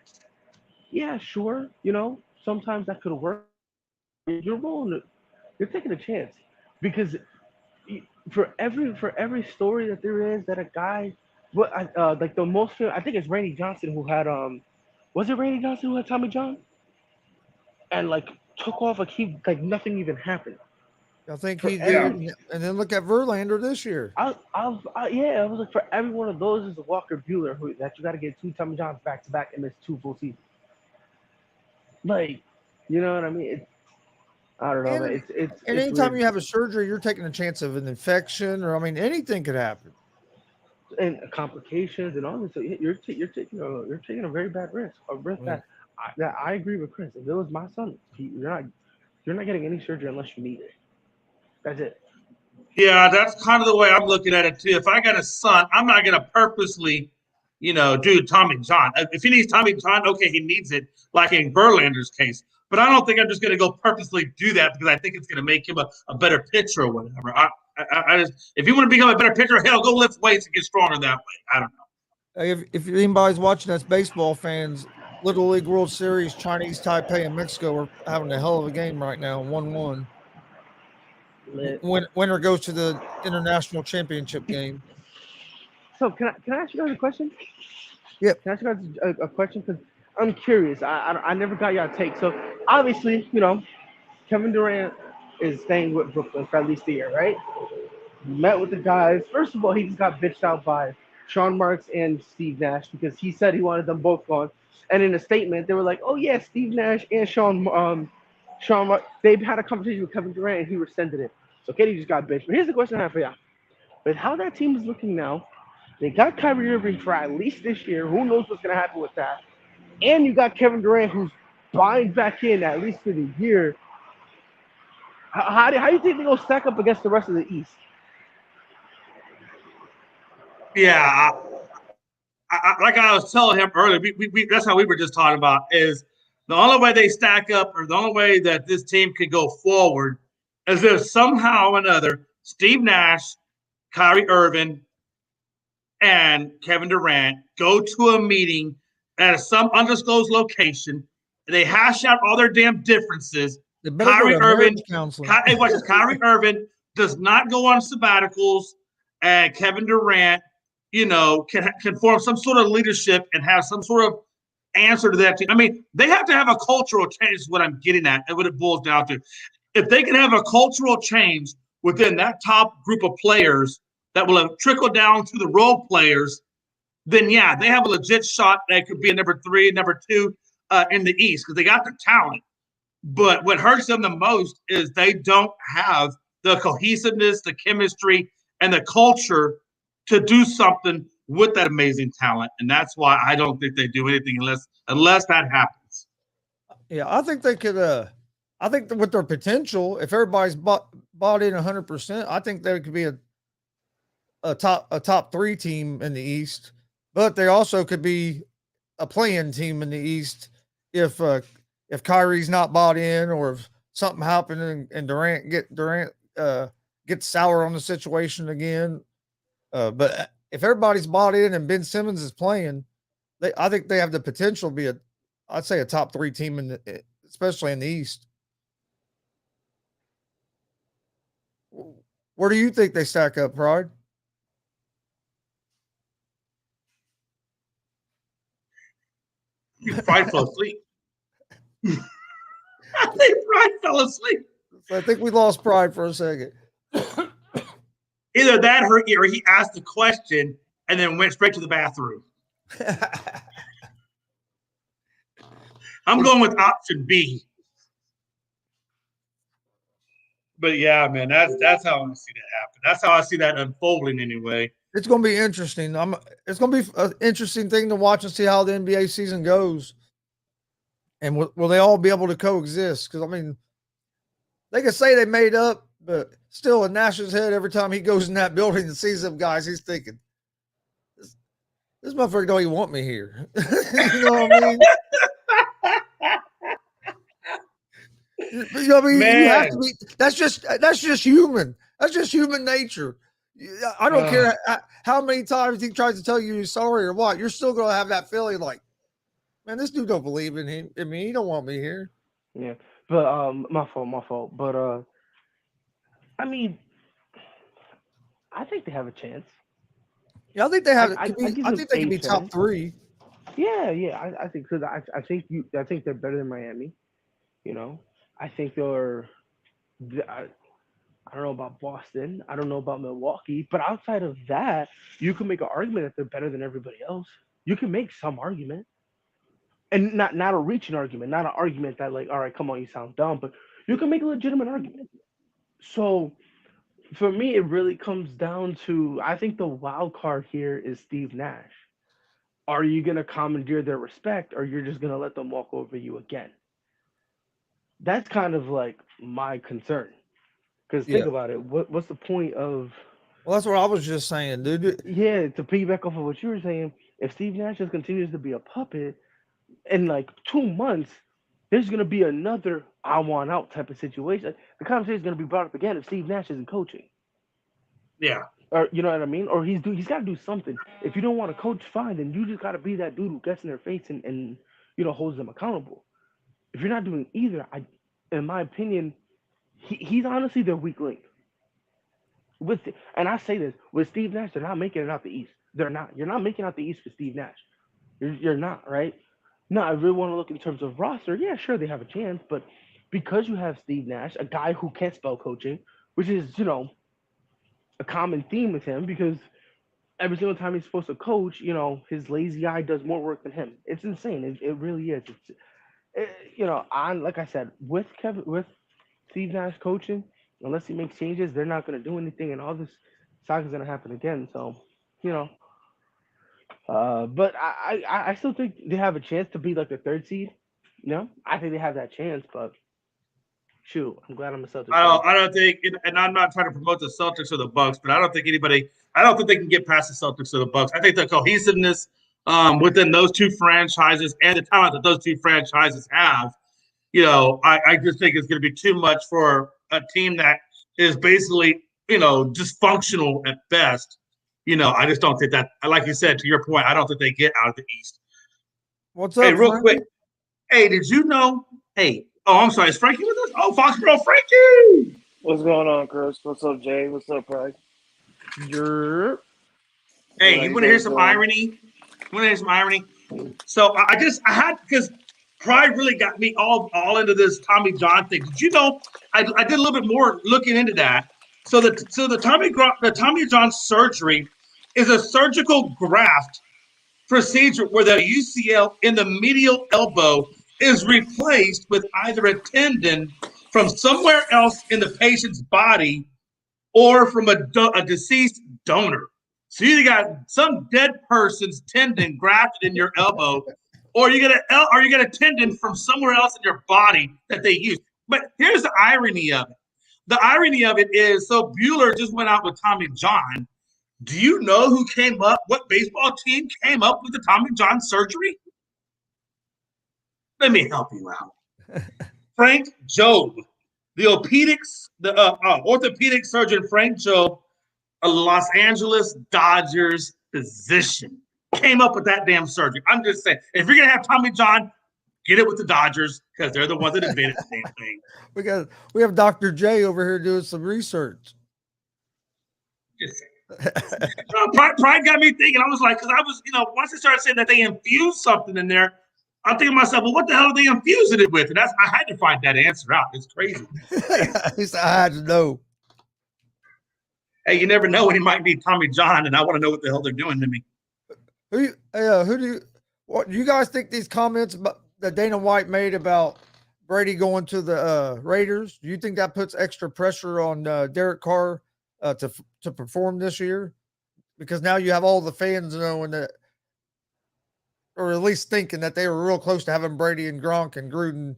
yeah, sure, sometimes that could work. You're rolling, you're taking a chance because for every story that there is that a guy, like the most, I think it's Randy Johnson who had was it Randy Johnson who had Tommy John and like took off like he like nothing even happened. I think For he Yeah. did, every and then look at Verlander this year. yeah, I was like for every one of those is a Walker Bueller who that you got to get two Tommy Johns back to back and miss two full seasons. Like, you know what I mean? I don't know, man. And and It's anytime weird. you have a surgery, you're taking a chance of an infection, or I mean, anything could happen. And complications and all this. So you're taking a very bad risk, a risk I mean, that I agree with Chris. If it was my son, you're not getting any surgery unless you need it. That's it. Yeah, that's kind of the way I'm looking at it too. If I got a son, I'm not going to purposely, do Tommy John. If he needs Tommy John, okay, he needs it, like in Verlander's case. But I don't think I'm just going to go purposely do that because I think it's going to make him a better pitcher or whatever. I just, if you want to become a better pitcher, hell, go lift weights and get stronger that way. I don't know. If anybody's watching us, baseball fans, Little League World Series, Chinese Taipei and Mexico are having a hell of a game right now, 1-1. Lit. Winner goes to the international championship game. So can I ask you guys a question? Yep. Can I ask you guys a question? Because I'm curious. I never got y'all take. So obviously, Kevin Durant is staying with Brooklyn for at least a year, right? Met with the guys. First of all, he just got bitched out by Sean Marks and Steve Nash because he said he wanted them both gone. And in a statement, they were like, "Oh yeah, Steve Nash and Sean Marks, they've had a conversation with Kevin Durant and he rescinded it." So Katie just got bitched. But here's the question I have for y'all: with how that team is looking now, they got Kyrie Irving for at least this year. Who knows what's gonna happen with that? And you got Kevin Durant who's buying back in at least for the year. How do you think they're gonna stack up against the rest of the East? Yeah, like I was telling him earlier, that's how we were just talking about is the only way they stack up or the only way that this team could go forward is if somehow or another Steve Nash, Kyrie Irving, and Kevin Durant go to a meeting at some undisclosed location. They hash out all their damn differences. They better go to marriage counseling. Kyrie Irving does not go on sabbaticals, and Kevin Durant, can form some sort of leadership and have some sort of answer to that team. I mean, they have to have a cultural change. Is what I'm getting at, and what it boils down to. If they can have a cultural change within that top group of players that will have trickled down to the role players, then yeah, they have a legit shot that could be a number 3, number 2 in the East because they got the talent. But what hurts them the most is they don't have the cohesiveness, the chemistry, and the culture to do something with that amazing talent. And that's why I don't think they do anything unless that happens. Yeah, I think they could. I think that with their potential, if everybody's bought in 100%, I think they could be a top 3 team in the East. But they also could be a playing team in the East if Kyrie's not bought in or if something happened and Durant gets sour on the situation again. But if everybody's bought in and Ben Simmons is playing, I think they have the potential to be I'd say a top 3 team especially in the East. Where do you think they stack up, Pride? Pride fell asleep. I think Pride fell asleep. So I think we lost Pride for a second. Either that or he asked the question and then went straight to the bathroom. I'm going with option B. But yeah, man, that's how I see that happen. That's how I see that unfolding anyway. It's going to be interesting. It's going to be an interesting thing to watch and see how the NBA season goes. And will they all be able to coexist? Because, I mean, they can say they made up, but still in Nash's head, every time he goes in that building and sees them guys, he's thinking, this motherfucker don't even want me here. You know what I mean? You know what I mean? You have to be. That's just human. That's just human nature. I don't care how many times he tries to tell you he's sorry or what. You're still going to have that feeling like, man, this dude don't believe in him. I mean, he don't want me here. Yeah, but my fault. But I mean, I think they have a chance. Yeah, I think they have. I think they can be top 3. Yeah. I think because I think they're better than Miami. I think they're. I don't know about Boston. I don't know about Milwaukee. But outside of that, you can make an argument that they're better than everybody else. You can make some argument. And not a reaching argument, not an argument that like, all right, come on, you sound dumb, but you can make a legitimate argument. So for me, it really comes down to I think the wild card here is Steve Nash. are you gonna commandeer their respect, or you're just gonna let them walk over you again? That's kind of like my concern. Because think Yeah. about it, what's the point of Well, that's what I was just saying, dude. yeah, to piggyback off of what you were saying, if Steve Nash just continues to be a puppet in like 2 months, there's gonna be another I want out type of situation. The conversation is gonna be brought up again if Steve Nash isn't coaching. Yeah. Or you know what I mean? Or he's got to do something. If you don't want to coach, fine. Then you just got to be that dude who gets in their face and holds them accountable. If you're not doing either, in my opinion, he's honestly their weak link. And I say this with Steve Nash, they're not making it out the East. They're not. You're not making out the East with Steve Nash. You're not right. No, I really want to look in terms of roster. Yeah, sure they have a chance, but because you have Steve Nash, a guy who can't spell coaching, which is a common theme with him because every single time he's supposed to coach, his lazy eye does more work than him. It's insane. It really is. On like I said, with Steve Nash coaching, unless he makes changes, they're not going to do anything, and all this saga is going to happen again. So, you know, but I still think they have a chance to be like the third seed. I think they have that chance, but shoot, I'm glad I'm a Celtics fan. I don't think, and I'm not trying to promote the Celtics or the Bucks, but I don't think they can get past the Celtics or the Bucks. I think the cohesiveness within those two franchises and the talent that those two franchises have, I just think it's going to be too much for a team that is basically, dysfunctional at best. I just don't think that, like you said, to your point, I don't think they get out of the East. What's up, Hey, real Frankie? quick. Hey, did you know? Hey, I'm sorry. Is Frankie with us? Oh, Foxborough Frankie. What's going on, Chris? What's up, Jay? What's up, Pride? Hey, you want to hear some irony? So I had, because Pride really got me all into this Tommy John thing. Did you know? I did a little bit more looking into that. So the Tommy John surgery is a surgical graft procedure where the UCL in the medial elbow is replaced with either a tendon from somewhere else in the patient's body or from a deceased donor. So you got some dead person's tendon grafted in your elbow, or you get a tendon from somewhere else in your body that they use. But here's the irony of it. The irony of it is, so Bueller just went out with Tommy John. Do you know what baseball team came up with the Tommy John surgery? Let me help you out. Frank Jobe, the orthopedic surgeon Frank Jobe, a Los Angeles Dodgers physician, came up with that damn surgery. I'm just saying, if you're going to have Tommy John, get it with the Dodgers because they're the ones that invented the damn thing. We have Dr. J over here doing some research. Just saying. Pride got me thinking. I was like, because I was, once they started saying that they infused something in there, I'm thinking to myself, well, what the hell are they infusing it with? And I had to find that answer out. It's crazy. He said, I had to know. Hey, you never know when he might be Tommy John, and I want to know what the hell they're doing to me. What do you guys think these comments that Dana White made about Brady going to the Raiders? Do you think that puts extra pressure on Derek Carr to perform this year? Because now you have all the fans knowing that, or at least thinking that they were real close to having Brady and Gronk and Gruden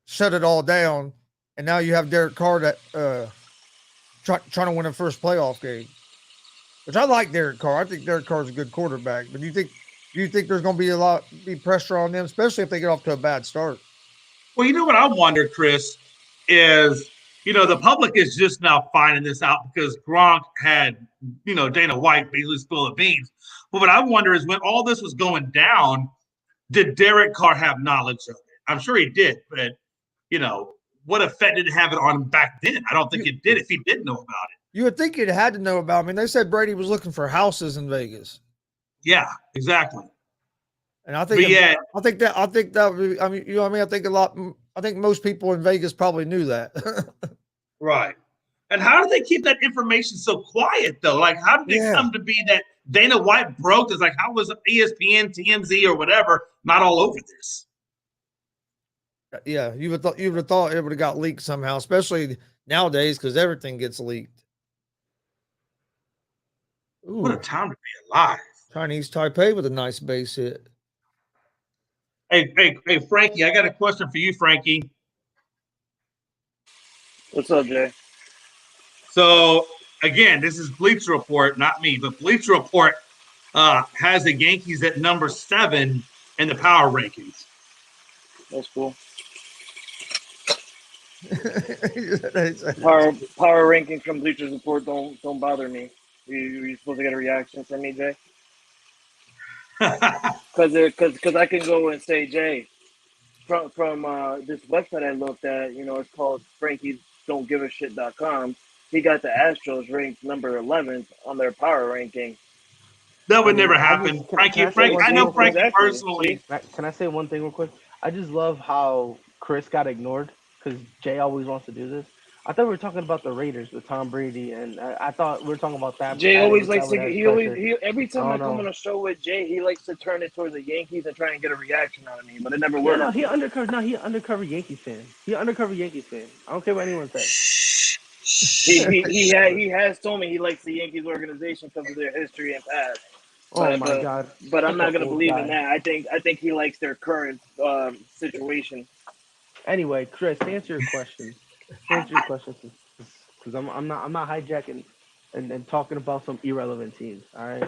shut it all down, and now you have Derek Carr that trying to win a first playoff game. Which I like Derek Carr. I think Derek Carr is a good quarterback. But do you think there's going to be pressure on them, especially if they get off to a bad start? Well, you know what I wonder, Chris, is the public is just now finding this out because Gronk had Dana White basically spill the beans. But what I wonder is when all this was going down, did Derek Carr have knowledge of it? I'm sure he did, but what effect did it have on him back then? I don't think it did if he did know about it. You would think you'd had to know about it. I mean, they said Brady was looking for houses in Vegas. Yeah, exactly. And I think that would be, I mean, I think most people in Vegas probably knew that. Right. And how did they keep that information so quiet though? Like, how did it come to be that Dana White broke this? Like, how was ESPN, TMZ, or whatever not all over this? Yeah, you would have thought it would have got leaked somehow, especially nowadays because everything gets leaked. Ooh. What a time to be alive. Chinese Taipei with a nice base hit. Hey, Frankie, I got a question for you, Frankie. What's up, Jay? So again, this is Bleacher Report, not me, but Bleacher Report has the Yankees at number 7 in the power rankings. That's cool. Power Power rankings from Bleachers Report don't bother me. You supposed to get a reaction from me, Jay? Because I can go and say, Jay, from this website I looked at, it's called FrankiesDon'tGiveAShit.com. He got the Astros ranked number 11th on their power ranking. That would never I happen. just can I say Frankie, one I thing know real quick? Frankie Exactly. personally. Can I say one thing real quick? I just love how Chris got ignored because Jay always wants to do this. I thought we were talking about the Raiders with Tom Brady, and I thought we were talking about that. Jay adding always the likes to Calvin get, as pressure. every time I don't come know. on a show with Jay, he likes to turn it towards the Yankees and try and get a reaction out of me, but it never Yeah, works. no, he undercover Yankees fan. He undercover Yankees fan. I don't care what anyone says. He has told me he likes the Yankees organization because of their history and past. Oh my God! But I'm Such not an gonna old believe guy. in that. I think he likes their current situation. Anyway, Chris, to answer your question. Because I'm not hijacking and talking about some irrelevant teams. All right.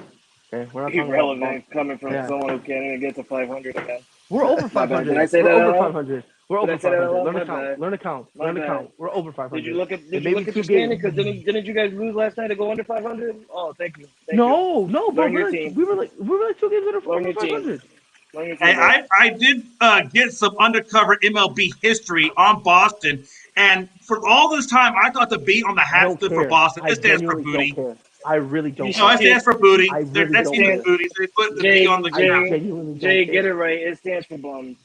Okay, we're not talking about Irrelevant coming from yeah. someone who can't even get to 500 again. We're over My bad. 500. Did I say We're that over out loud? 500. We're Did over I say that out 500. loud? Learn to My count. bad. Learn to count. My Learn to bad. count. We're over 500. Did you look at And maybe your 2 standing? games. Because didn't you guys lose last night to go under 500? Oh, thank you. No, bro. Learn your team. We were like 2 games under Learn over your team. 500. Learn your Hey, team, bro. I did get some undercover MLB history on Boston, and for all this time, I thought the B on the I hat don't stood for care. Boston. I It stands for genuinely don't booty. care. I really don't No, care. it stands for booty. I really That don't team is care. booty, so they put the B on the I cap. genuinely don't Jay, care. get it right. It stands for bums.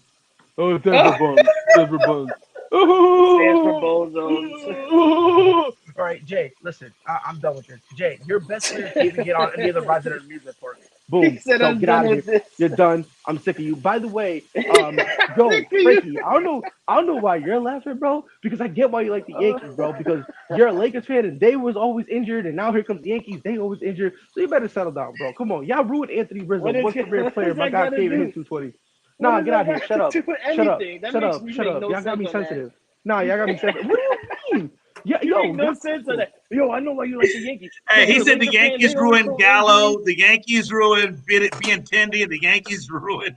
Oh, it's never buns. Never buns. It stands for bozos. All right, Jay, listen, I'm done with this. Jay, your best player can't even get on any of the resident amusement park. He Boom. said, So I'm get done out of here. with this. You're done. I'm sick of you. By the way, yo, Sick of you. Frankie, I don't know why you're laughing, bro, because I get why you like the Yankees, bro, because you're a Lakers fan and they was always injured, and now here comes the Yankees, they always injured. So you better settle down, bro. Come on. Y'all ruined Anthony Rizzo, What one career player. does My that guy gotta came in do? his 220. What Nah, does get that out here. have Shut to up. do with Shut up. anything? That Shut makes up. me Shut make up. no Y'all got sense me on that. sensitive. Nah, y'all got me sensitive. What do you mean? Yeah, You yo, make no y'all- sense on that. Yo, I know why you like the Yankees. Hey, he You're a said the Laker fan, Yankees they always ruined throw Gallo. injuries. The Yankees ruined Benintendi, and the Yankees ruined.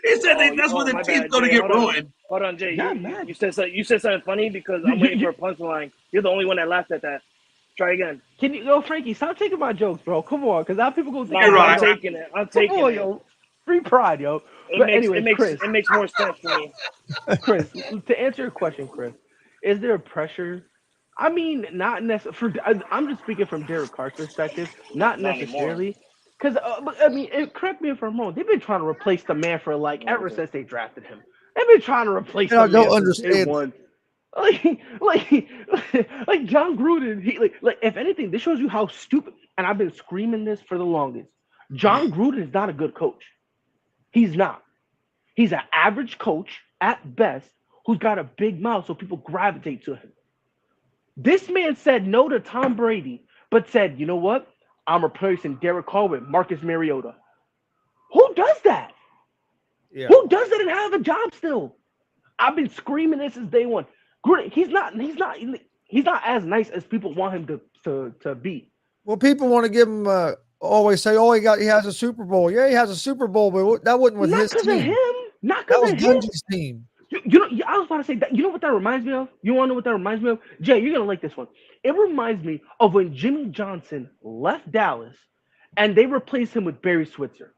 He said that's where the My team's bad, going to Jay. get ruined. Hold on, Jay. Yeah, man. You said something funny because You, I'm you, waiting for a punchline. You're the only one that laughed at that. Try again. Can you, yo, Frankie, stop taking my jokes, bro. Come on, because now people go think No, You're I'm right. I'm dumb. taking it. I'm Come taking on, it. yo. Free pride, yo. It But makes anyways, Chris, it makes more sense for me. Chris, to answer your question, Chris, is there pressure? I mean, not necessarily. I'm just speaking from Derek Carr's perspective, not Not anymore. necessarily. Because, I mean, correct me if I'm wrong. They've been trying to replace the man for ever since they drafted him. They've been trying to replace And I the don't man since day understand. one. Like John Gruden. Like if anything, this shows you how stupid. And I've been screaming this for the longest. John Gruden is not a good coach. He's not. He's an average coach at best who's got a big mouth so people gravitate to him. This man said no to Tom Brady, but said, you know what? I'm replacing Derek Carr with Marcus Mariota. Who does that? Yeah. Who does that and have a job still? I've been screaming this since day one. Gruden, he's not as nice as people want him to be. Well, people want to give him always say, "Oh, he has a Super Bowl." Yeah, he has a Super Bowl, but that wasn't with Not his because team. of him. Not That because was of him. Dungy's team. You know, I was about to say that. You know what that reminds me of? You want to know what that reminds me of? Jay, you're gonna like this one. It reminds me of when Jimmy Johnson left Dallas, and they replaced him with Barry Switzer.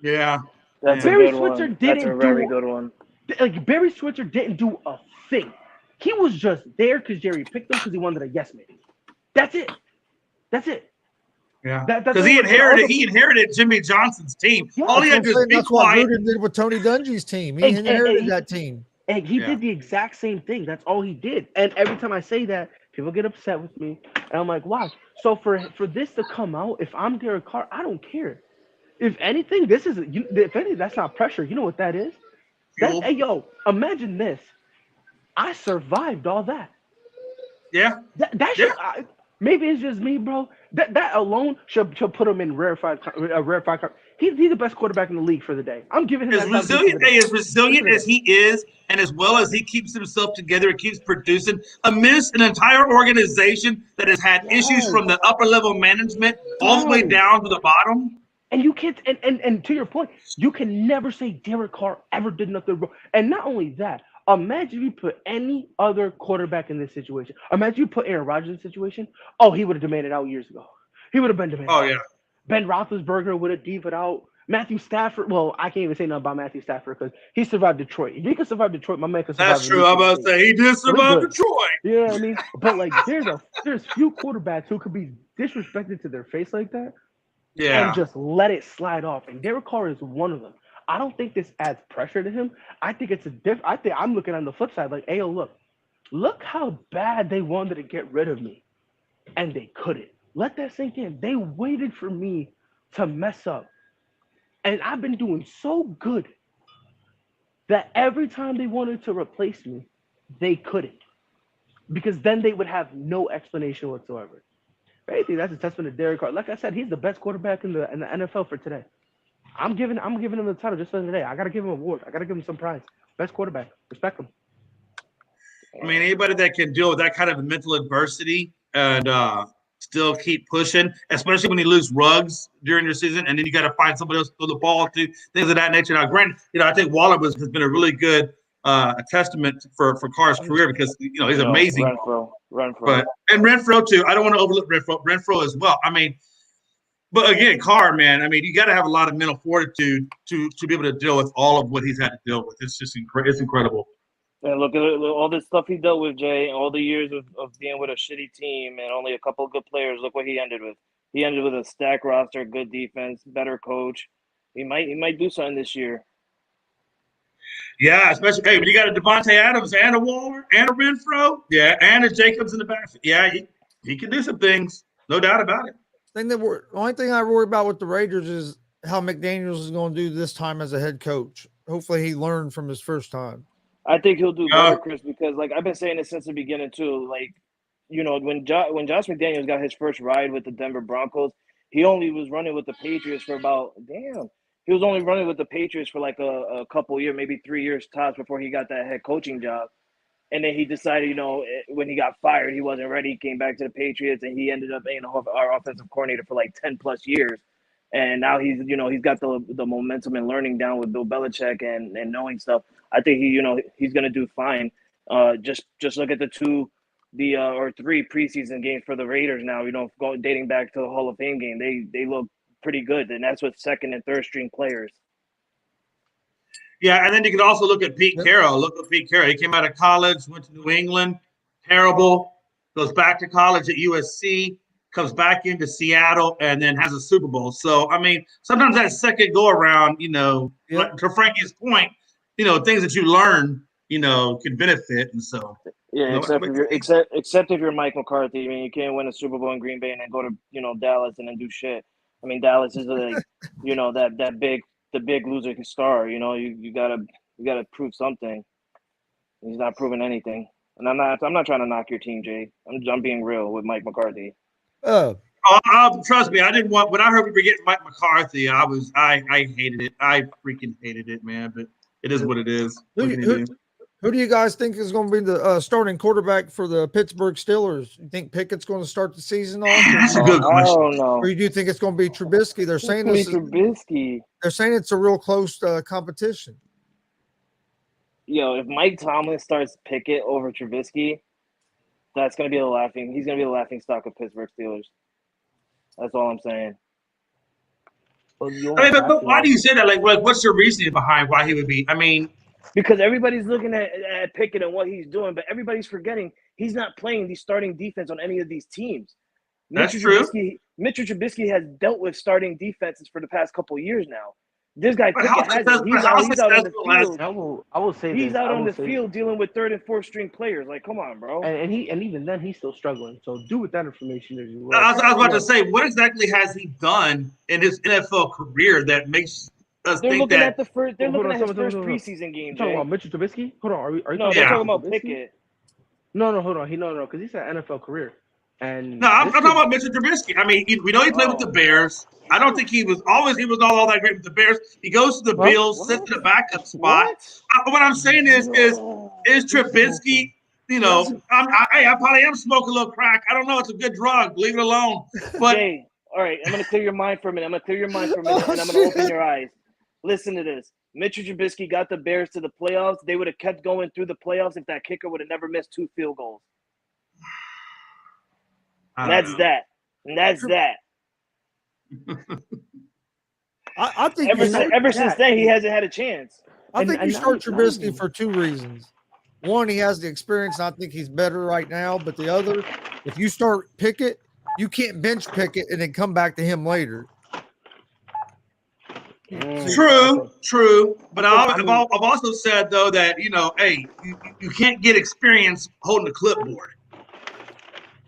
Yeah. That's Yeah. a Barry good Switzer one. That's a didn't very do good one. like Barry Switzer didn't do a thing. He was just there because Jerry picked him because he wanted a yes man. That's it. That's it. Yeah. That's Because all he inherited Jimmy Johnson's team. Yeah, All he had to do is be That's what quiet. Gruden did with Tony Dungy's team. He inherited that team. And he Yeah. did the exact same thing. That's all he did. And every time I say that, people get upset with me. And I'm like, why? So for this to come out, if I'm Derek Carr, I don't care. If anything, that's not pressure. You know what that is? Fuel. Hey, yo, imagine this. I survived all that. Yeah. That Yeah. shit, Maybe it's just me, bro. That alone should put him in rarefied. He's the best quarterback in the league for the day. I'm giving him As that title just for the resilient, day. as resilient as he is, and as well as he keeps himself together and keeps producing amidst an entire organization that has had issues Yes, from the upper level management all the way bro. down to the bottom. And you can't. And to your point, you can never say Derek Carr ever did nothing wrong. And not only that, imagine you put any other quarterback in this situation. Imagine you put Aaron Rodgers in this situation. Oh, he would have demanded out years ago. He would have been demanded Oh out. yeah, Ben Roethlisberger would have dived out. Matthew Stafford. Well, I can't even say nothing about Matthew Stafford because he survived Detroit. If he could survive Detroit, my man could survive that's in true. I'm Michigan about to State. say he did So he survive good. Detroit. You know what I mean? But like, there's few quarterbacks who could be disrespected to their face like that and Yeah, just let it slide off. And Derek Carr is one of them. I don't think this adds pressure to him. I think it's a diff. I think I'm looking on the flip side, like, hey, look how bad they wanted to get rid of me, and they couldn't. Let that sink in. They waited for me to mess up, and I've been doing so good that every time they wanted to replace me, they couldn't, because then they would have no explanation whatsoever. I think that's a testament to Derek Carr. Like I said, he's the best quarterback in the NFL for today. I'm giving him the title just for today. I gotta give him an award. I gotta give him some prize. Best quarterback. Respect him. I mean anybody that can deal with that kind of mental adversity and still keep pushing, especially when you lose Ruggs during your season, and then you got to find somebody else to throw the ball to, things of that nature. Now, granted, I think Waller has been a really good a testament for Carr's career because he's amazing. Renfro. And Renfro too. I don't want to overlook Renfro as well. I mean, but again, Carr, man. I mean, you got to have a lot of mental fortitude to be able to deal with all of what he's had to deal with. It's just it's incredible. And look at all this stuff he dealt with, Jay. All the years of being with a shitty team and only a couple of good players. Look what he ended with. He ended with a stacked roster, good defense, better coach. He might do something this year. Yeah, especially when you got a Devontae Adams and a Waller and a Renfro, yeah, and a Jacobs in the back. Yeah, he can do some things, no doubt about it. The only thing I worry about with the Raiders is how McDaniels is going to do this time as a head coach. Hopefully, he learned from his first time. I think he'll do better, Chris, because like I've been saying it since the beginning too. Like, when Josh McDaniels got his first ride with the Denver Broncos, he only was running with the Patriots for he was only running with the Patriots for like a couple years, maybe 3 years tops before he got that head coaching job. And then he decided, when he got fired, he wasn't ready. He came back to the Patriots, and he ended up being our offensive coordinator for like 10 plus years. And now he's got the momentum and learning down with Bill Belichick and knowing stuff. I think he's gonna do fine. Just look at the 2 or 3 preseason games for the Raiders now. Dating back to the Hall of Fame game, they look pretty good, and that's with second and third string players. Yeah, and then you can also look at Pete Carroll. Look at Pete Carroll. He came out of college, went to New England, terrible. Goes back to college at USC, comes back into Seattle, and then has a Super Bowl. So, I mean, sometimes that second go around, to Frankie's point, things that you learn, can benefit. And so, yeah, except if you're Mike McCarthy. I mean, you can't win a Super Bowl in Green Bay and then go to Dallas and then do shit. I mean, Dallas is like the big loser star. You gotta prove something. He's not proving anything. And I'm not trying to knock your team, Jay. I'm being real with Mike McCarthy. Trust me, I didn't want when I heard we were getting Mike McCarthy, I hated it. I freaking hated it, man. But it is what it is. Who do you guys think is going to be the starting quarterback for the Pittsburgh Steelers? You think Pickett's going to start the season off? That's a good question. I don't know. Or do you think it's going to be Trubisky? They're saying Trubisky. They're saying it's a real close competition. If Mike Tomlin starts Pickett over Trubisky, that's going to be he's going to be the laughing stock of Pittsburgh Steelers. That's all I'm saying. But why do you say that? Like, what's your reasoning behind why he would be? I mean, because everybody's looking at Pickett and what he's doing, but everybody's forgetting he's not playing the starting defense on any of these teams. That's true. Mitchell Trubisky has dealt with starting defenses for the past couple of years now. This guy Pickett he's out on the field. I will say he's out on the field dealing with third and fourth string players. Like, come on, bro. And even then he's still struggling. So do with that information as you will. I was about to say, what exactly has he done in his NFL career that makes us think that they're looking at his first preseason game. Talking about Mitchell Trubisky? Hold on, are you they're talking about Pickett. No, hold on. No, because he said NFL career. And No, I'm talking about Mitchell Trubisky. I mean, we know he played with the Bears. I don't think he was all that great with the Bears. He goes to the Bills, sits in the backup spot. What I'm saying is Trubisky. You know, I probably am smoking a little crack. I don't know. It's a good drug. Leave it alone. But Jay, all right, I'm gonna clear your mind for a minute. And I'm gonna open your eyes. Listen to this. Mitchell Trubisky got the Bears to the playoffs. They would have kept going through the playoffs if that kicker would have never missed 2 field goals. And that's that. I think ever since then, he hasn't had a chance. I think you start Trubisky for 2 reasons. One, he has the experience. And I think he's better right now. But the other, if you start Pickett, you can't bench Pickett and then come back to him later. True. But I've also said though that hey, you can't get experience holding the clipboard.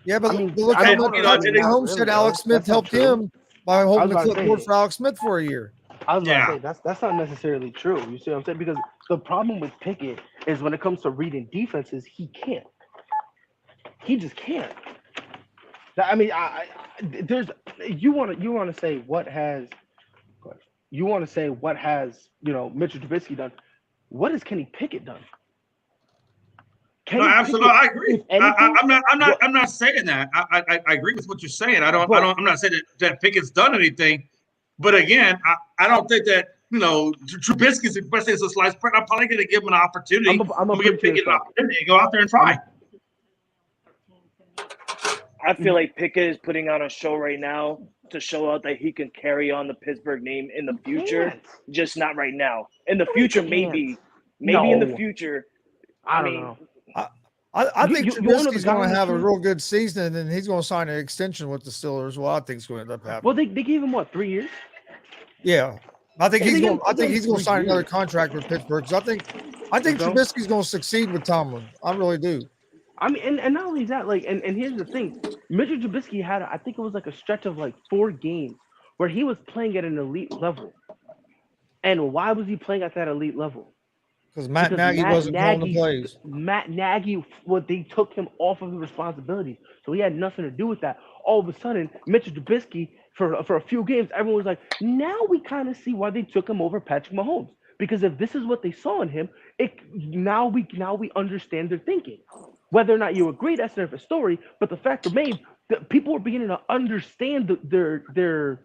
Yeah, but look how much Mahomes said Alex Smith helped him by holding the clipboard for Alex Smith for a year. I was about to say that's not necessarily true. You see what I'm saying? Because the problem with Pickett is when it comes to reading defenses, he can't. He just can't. I mean, you want to say what has Mitchell Trubisky done? What has Kenny Pickett done? No, absolutely, I agree. I'm not saying that. I agree with what you're saying. I'm not saying that Pickett's done anything, but again, I don't think that Trubisky's the best as a slice bread. I'm probably going to give him an opportunity. I'm going to give Pickett an opportunity and go out there and try. I feel like Pickett is putting on a show right now to show out that he can carry on the Pittsburgh name in the future, just not right now. In the future, maybe in the future. I don't know. I think Trubisky's going to have a real good season, and then he's going to sign an extension with the Steelers. Well, I think it's going to end up happening. Well, they gave him 3 years? Yeah, I think he's going to sign another contract with Pittsburgh. I think Trubisky's going to succeed with Tomlin. I really do. I mean, and not only that, and here's the thing: Mitchell Trubisky had, I think it was a stretch of 4 games where he was playing at an elite level. And why was he playing at that elite level? Because Matt Nagy wasn't calling the plays. Matt Nagy, they took him off of the responsibilities, so he had nothing to do with that. All of a sudden, Mitchell Trubisky, for a few games, everyone was like, now we kind of see why they took him over Patrick Mahomes. Because if this is what they saw in him, now we understand their thinking. Whether or not you agree, that's a different story. But the fact remains that people are beginning to understand their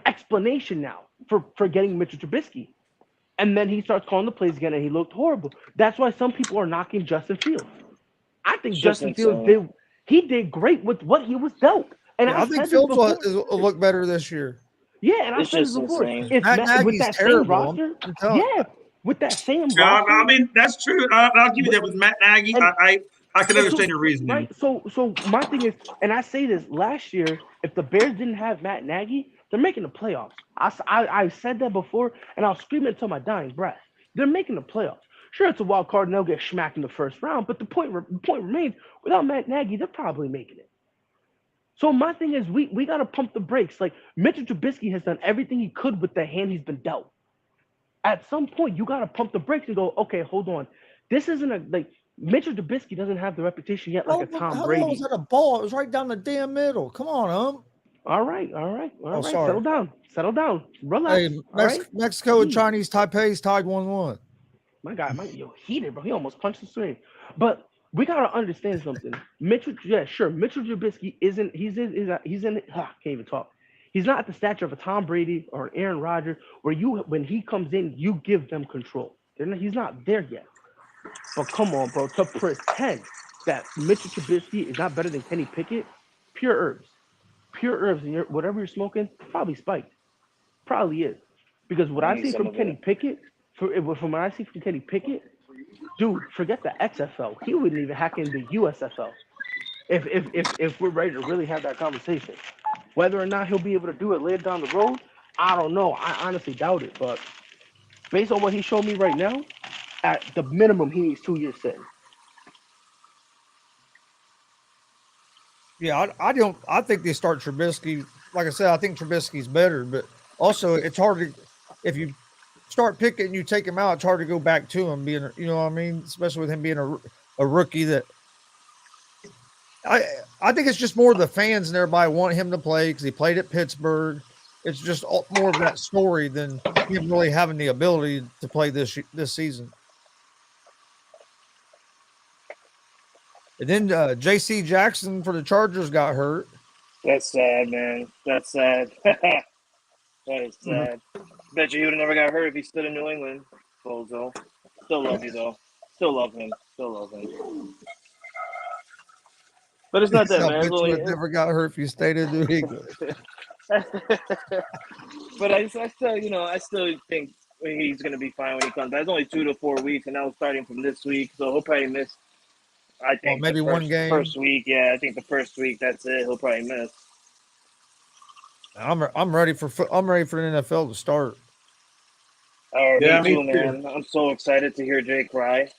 explanation now for getting Mitchell Trubisky. And then he starts calling the plays again, and he looked horrible. That's why some people are knocking Justin Fields. I think Justin Fields did great with what he was dealt. And I think Fields will look better this year. Yeah, and I said this before. If with that terrible. Same roster, with that same roster. I mean, that's true. I'll give you that with Matt Nagy. I can understand your reasoning. Right. So my thing is, and I say this last year, if the Bears didn't have Matt Nagy, they're making the playoffs. I said that before, and I'll scream it until my dying breath. They're making the playoffs. Sure, it's a wild card, and they'll get smacked in the first round, but the point remains, without Matt Nagy, they're probably making it. So my thing is, we got to pump the brakes. Mitchell Trubisky has done everything he could with the hand he's been dealt. At some point, you got to pump the brakes and go, okay, hold on. This isn't Mitchell Trubisky doesn't have the reputation yet like a Tom Brady. How was that a ball? It was right down the damn middle. Come on, All right. Sorry. Settle down. Relax. Hey, Mexico and Chinese Taipei's tied 1-1. My guy, heated, bro. He almost punched the screen. But we gotta understand something. Mitchell Trubisky isn't. He's in. Can't even talk. He's not at the stature of a Tom Brady or an Aaron Rodgers, where when he comes in, you give them control. He's not there yet. But come on, bro. To pretend that Mitchell Trubisky is not better than Kenny Pickett, pure herbs, and whatever you're smoking, probably spiked. Probably is. Because what I see from Kenny Pickett, dude, forget the XFL. He wouldn't even hack in the USFL. If we're ready to really have that conversation. Whether or not he'll be able to do it later down the road, I don't know. I honestly doubt it. But based on what he showed me right now, at the minimum, he needs 2 years sitting. Yeah, I think they start Trubisky. Like I said, I think Trubisky's better, but also it's hard to, if you start Pickett and you take him out, it's hard to go back to him being, you know what I mean? Especially with him being a rookie that I think it's just more the fans and everybody want him to play because he played at Pittsburgh. It's just more of that story than him really having the ability to play this season. And then J.C. Jackson for the Chargers got hurt. That's sad, man. That's sad. That is sad. Bet you he would have never got hurt if he stood in New England. Bozo. Still love you though. Still love him. Still love him. But it's not that, man. You would never got hurt if you stayed in New England. But I still think he's going to be fine when he comes back. It's only 2 to 4 weeks, and now starting from this week, so he'll probably miss. I think maybe one game. First week, yeah. I think the first week, that's it. He'll probably miss. I'm ready for the NFL to start. Me too, man. I'm so excited to hear Jay cry.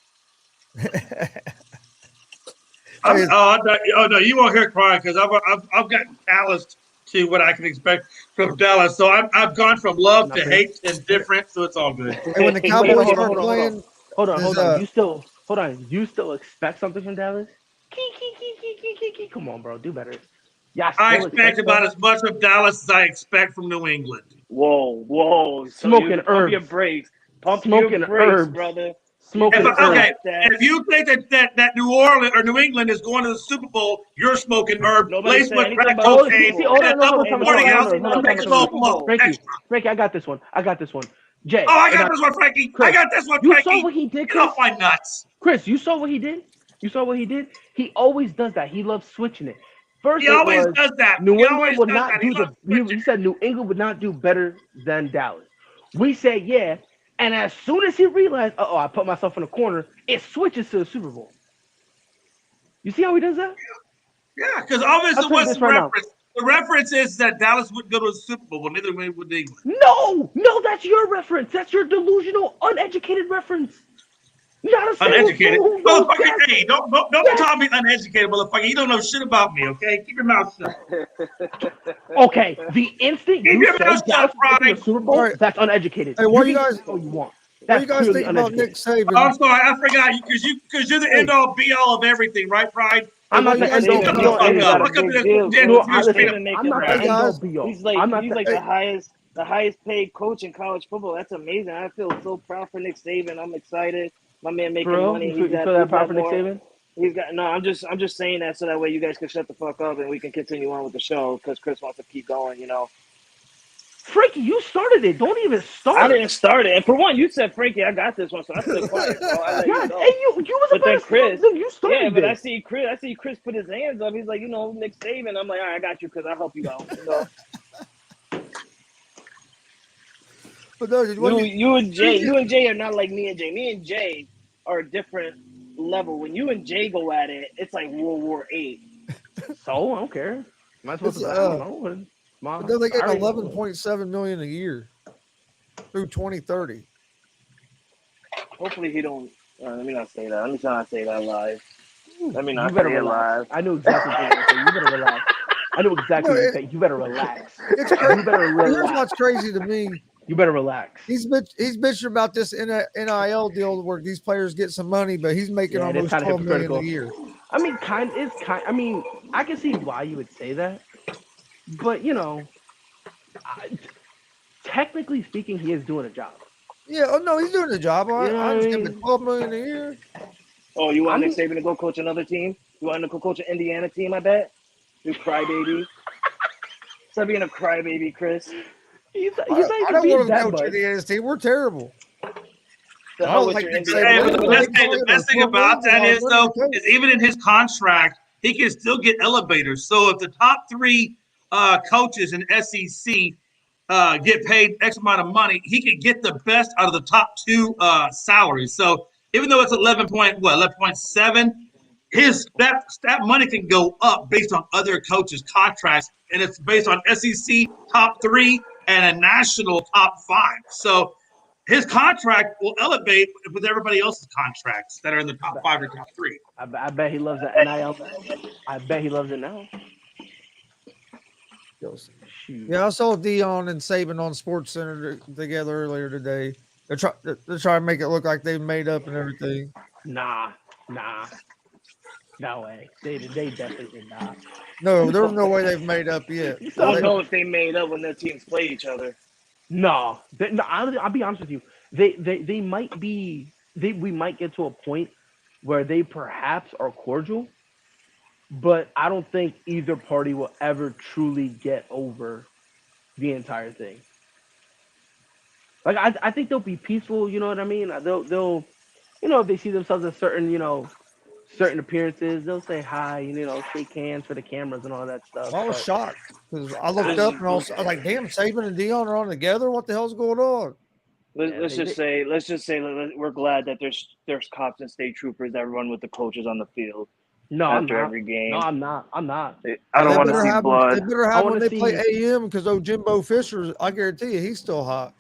No, you won't hear crying because I've gotten calloused to what I can expect from Dallas. So I've gone from love to hate and different. So it's all good. And when the Cowboys start playing, hold on. You still expect something from Dallas? Come on, bro, do better. Yeah, I expect about as much from Dallas as I expect from New England. Whoa! Smoking herbs. Pump your brakes. Pump Smoking your brakes, herbs, brother. Okay, if you think that New Orleans or New England is going to the Super Bowl, you're smoking herb. Laced with crack cocaine and double 40 ounces. Frankie, I got this one. Jay. Oh, I got this one, Frankie. Chris, I got this one, you Frankie. saw what he did, Get off my nuts. Chris, you saw what he did? He always does that. He loves switching it. First, he always does that. New England would not do he said New England would not do better than Dallas. We said yeah. And as soon as he realized, I put myself in a corner, it switches to the Super Bowl. You see how he does that? Yeah, because obviously what's the reference? The reference is that Dallas wouldn't go to the Super Bowl, but neither would England. No, that's your reference. That's your delusional, uneducated reference. Not a uneducated. Motherfucker, hey, don't call me uneducated, motherfucker. You don't know shit about me, okay? Keep your mouth shut. Okay, the instant you say Dallas the Super Bowl, right. That's uneducated. Hey, what you guys? You want? What do you guys think about Nick Saban? I'm sorry, I forgot because you're the end all be all of everything, right, Pride? I'm not the end all be all. I'm not the end all be all. He's like the highest paid coach in college football. That's amazing. I feel so proud for Nick Saban. I'm excited. My man making money. You feel that proud for Nick Saban? He's got no. I'm just saying that so that way you guys can shut the fuck up and we can continue on with the show because Chris wants to keep going. You know. Frankie, you started it. Don't even start. I didn't start it. And for one, you said, Frankie, I got this one, so I said quiet. So I you was but then Chris, you started. Yeah, but I see Chris put his hands up. He's like, Nick Saban. I'm like, all right, I got you, Chris. I'll help you out. But no, you and Jay are not like me and Jay. Me and Jay are a different level. When you and Jay go at it, it's like World War VIII. So I don't care. Am I supposed to? I don't know. But then they get $11.7 million a year through 2030. Hopefully he don't. Let me not say that. Let me try not say that live. Let me not say it live. I knew exactly what you're saying. You better relax. I knew exactly what you're saying. You better relax. It's crazy. You better relax. Here's what's crazy to me. You better relax. He's bitching about this NIL deal where these players get some money, but he's making almost $12 million a year. I mean, I mean, I can see why you would say that. But, technically speaking, he is doing a job. Yeah, no, he's doing a job. I just give him $12 million a year. Oh, you want Nick Saban to go coach another team? You want him to go coach an Indiana team, I bet? You crybaby. Stop being a crybaby, Chris. I don't want to coach Indiana's team. We're terrible. The best thing about that is, though, is even in his contract, he can still get elevators. So if the top three coaches in SEC get paid X amount of money, he can get the best out of the top two salaries. So even though it's 11.7, that money can go up based on other coaches' contracts, and it's based on SEC top three and a national top five. So his contract will elevate with everybody else's contracts that are in the top five or top three. I bet he loves that NIL. I bet he loves it now. Yeah, I saw Dion and Saban on Sports Center together earlier today. They're trying to make it look like they've made up and everything. Nah. No way. They definitely did not. No, there's no way they've made up yet. I So don't know if they made up when their teams play each other. no, I'll be honest with you. They might be. We might get to a point where they perhaps are cordial, but I don't think either party will ever truly get over the entire thing. Like I think they'll be peaceful. You know what I mean? They'll if they see themselves at certain certain appearances, they'll say hi and shake hands for the cameras and all that stuff. I was But shocked because I looked up and I was like, "Damn, Saban and Dion are on together. What the hell's going on?" Let's just say we're glad that there's cops and state troopers that run with the coaches on the field no, I'm after not. every game. No, I'm not. I'm not. I don't They want to better see have blood. They better I have wanna when they play see- AM because Jimbo Fisher, I guarantee you, he's still hot.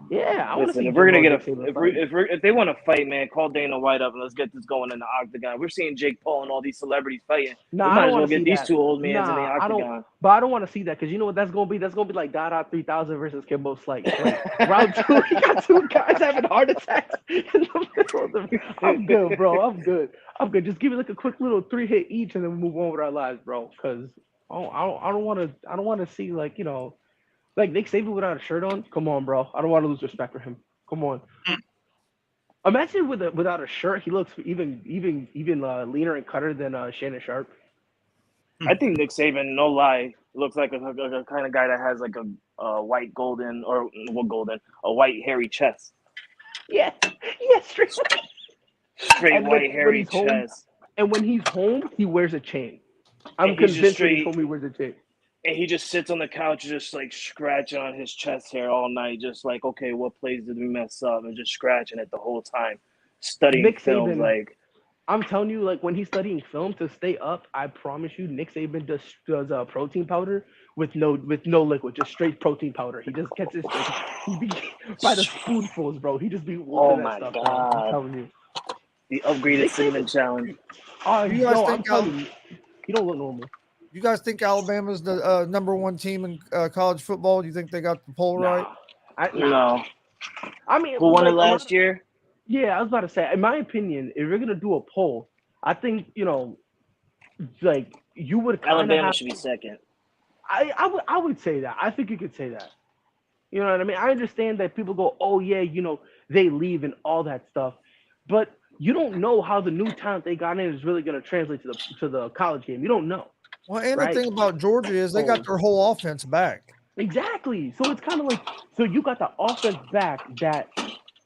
Yeah, I want to Listen, see. if we're gonna Jimbo get Nick Saban fight. if they want to fight, man, call Dana White up and let's get this going in the octagon. We're seeing Jake Paul and all these celebrities fighting. Nah, we I might don't as well want to get see these that. two old mans in the Nah, octagon. But I don't want to see that because you know what that's gonna be. That's gonna be like Dada 3000 versus Kimbo Slice. Like round two, you got two guys having heart attacks in the middle of the. I'm good, bro. I'm good. Just give me like a quick little 3-hit each, and then we move on with our lives, bro. Because I don't want to see like like Nick Saban without a shirt on. Come on, bro. I don't want to lose respect for him. Come on. Imagine without a shirt, he looks even leaner and cutter than Shannon Sharp. I think Nick Saban, no lie, looks like a kind of guy that has like a white golden or what golden, a white hairy chest, Yeah, straight. straight And white when hairy he's home- chest, And when he's home, he wears a chain. I'm And he's just convinced when he's straight- home, he wears a chain. and he just sits on the couch, just like scratching on his chest hair all night, just like, okay, what plays did we mess up, and just scratching it the whole time, studying Nick films. Saban- Like, I'm telling you, like when he's studying film to stay up, I promise you, Nick Saban does protein powder with no liquid, just straight protein powder. He just gets his he be by the spoonfuls, bro. He just be whooping my that stuff. Bro. God. I'm telling you. the upgraded Nick cinnamon Saban- challenge. You guys I'm think telling you, he don't look normal. You guys think Alabama's the number one team in college football? Do you think they got the poll right? Nah. No, I mean, who won it like, last year? Yeah, I was about to say, in my opinion, if you're gonna do a poll, I think like you would kind of Alabama have. should be second. I would say that. I think you could say that. You know what I mean? I understand that people go, oh yeah, they leave and all that stuff, but you don't know how the new talent they got in is really gonna translate to the college game. You don't know. Well, and Right. the thing about Georgia is they got their whole offense back. Exactly. So it's kind of like you got the offense back that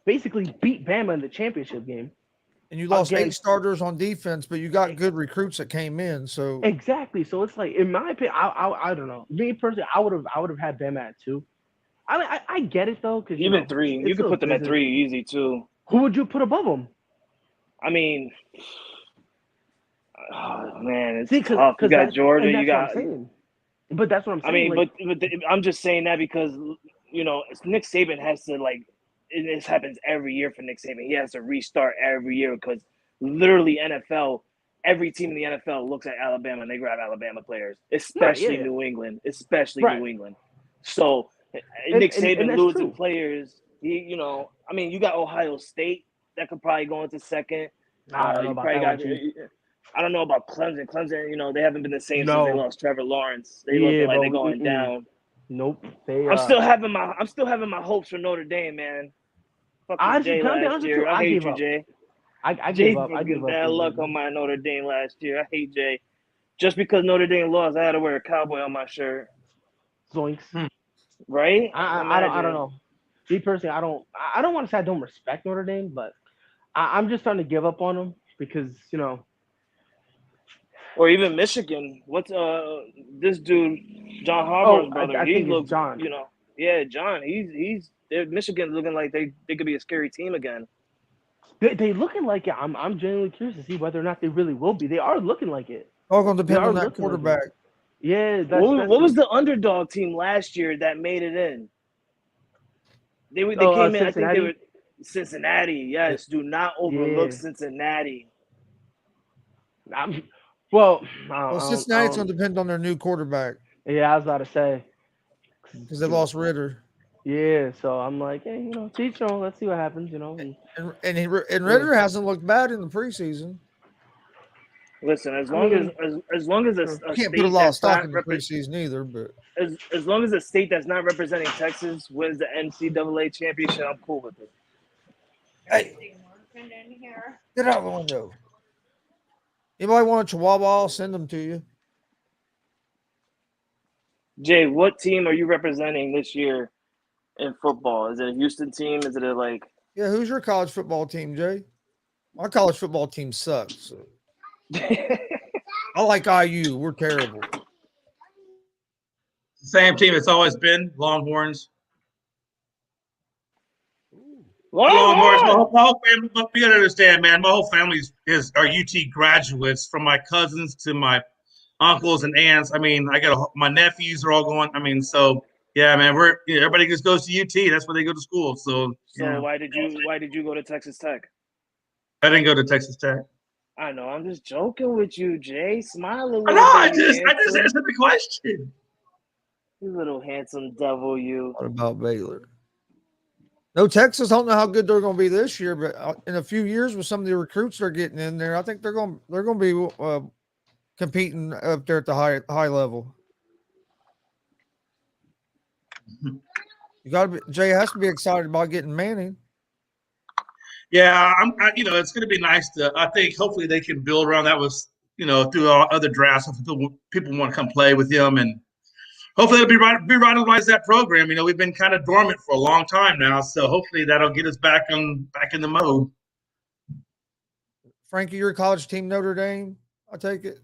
basically beat Bama in the championship game. And you lost 8 Against- starters on defense, but you got good recruits that came in. So Exactly. So it's like, in my opinion, I don't know. Me personally, I would have had Bama at 2. I get it though, because Even 3. You could put them at 3 easy too. Who would you put above them? I mean, oh man, it's See, tough. You got Georgia. and You that's got. what I'm saying. But that's what I'm I saying. mean, but I'm just saying that because Nick Saban has to this happens every year for Nick Saban. He has to restart every year because literally every team in the NFL looks at Alabama and they grab Alabama players, especially yeah. New England, Right. New England. So Nick Saban that's losing true. players. You got Ohio State that could probably go into second. I don't know You about probably that got. one, G. I don't know about Clemson. Clemson, they haven't been the same No. since they lost Trevor Lawrence. They Yeah, look like bro, they're going mm-mm. down. Nope. I'm still having my hopes for Notre Dame, man. Fucking Jay Can I be last honest with year. you? I I hate gave you, up. Jay. I Jay give up. I give fucking up. bad luck on my Notre Dame last year. I hate Jay. Just because Notre Dame lost, I had to wear a cowboy on my shirt. Zoinks. Right? I don't know. Me personally, I don't want to say I don't respect Notre Dame, but I'm just starting to give up on them because Or even Michigan. What's this dude, John Harbaugh's brother? I he think looks, it's John. Yeah, John. Michigan's looking like they could be a scary team again. They looking like it. I'm genuinely curious to see whether or not they really will be. They are looking like it. all going to depend They are on that looking like it. quarterback. Yeah. What was the underdog team last year that made it in? They came in. I think they were Cincinnati. Yes, do not overlook Cincinnati. Well, Cincinnati's going to depend on their new quarterback Yeah, I was about to say because they lost Ritter. Yeah, so I'm like, hey, teach them. Let's see what happens. And Ritter hasn't looked bad in the preseason. Listen, as I long mean, as long as a Can't put a state lot of that's stock not in the preseason either, but as long as a state that's not representing Texas wins the NCAA championship, I'm cool with it. hey, get out of the window. Anybody want a Chihuahua? I'll send them to you. Jay, what team are you representing this year in football? Is it a Houston team? Is it a like? Yeah, who's your college football team, Jay? My college football team sucks. So. I like IU. We're terrible. Same team it's always been, Longhorns. Longhorns. My whole family, you gotta understand, man. My whole family are UT graduates, from my cousins to my uncles and aunts. I mean, my nephews are all going. I mean, so yeah, man. Everybody just goes to UT. That's where they go to school. So yeah. Why did you go to Texas Tech? I didn't go to Texas Tech. I know. I'm just joking with you, Jay. Smile a little No, I bit. just answered the question. You little handsome devil, you. What about Baylor? No, Texas. I don't know how good they're going to be this year, but in a few years, with some of the recruits they're getting in there, I think they're going to be competing up there at the high level. You got to be. Jay has to be excited about getting Manning. Yeah, it's going to be nice to. I think hopefully they can build around that with through our other drafts. People want to come play with him, and hopefully it'll revitalize that program. We've been kind of dormant for a long time now, so hopefully that'll get us back in the mode. Frankie, your college team, Notre Dame. I take it.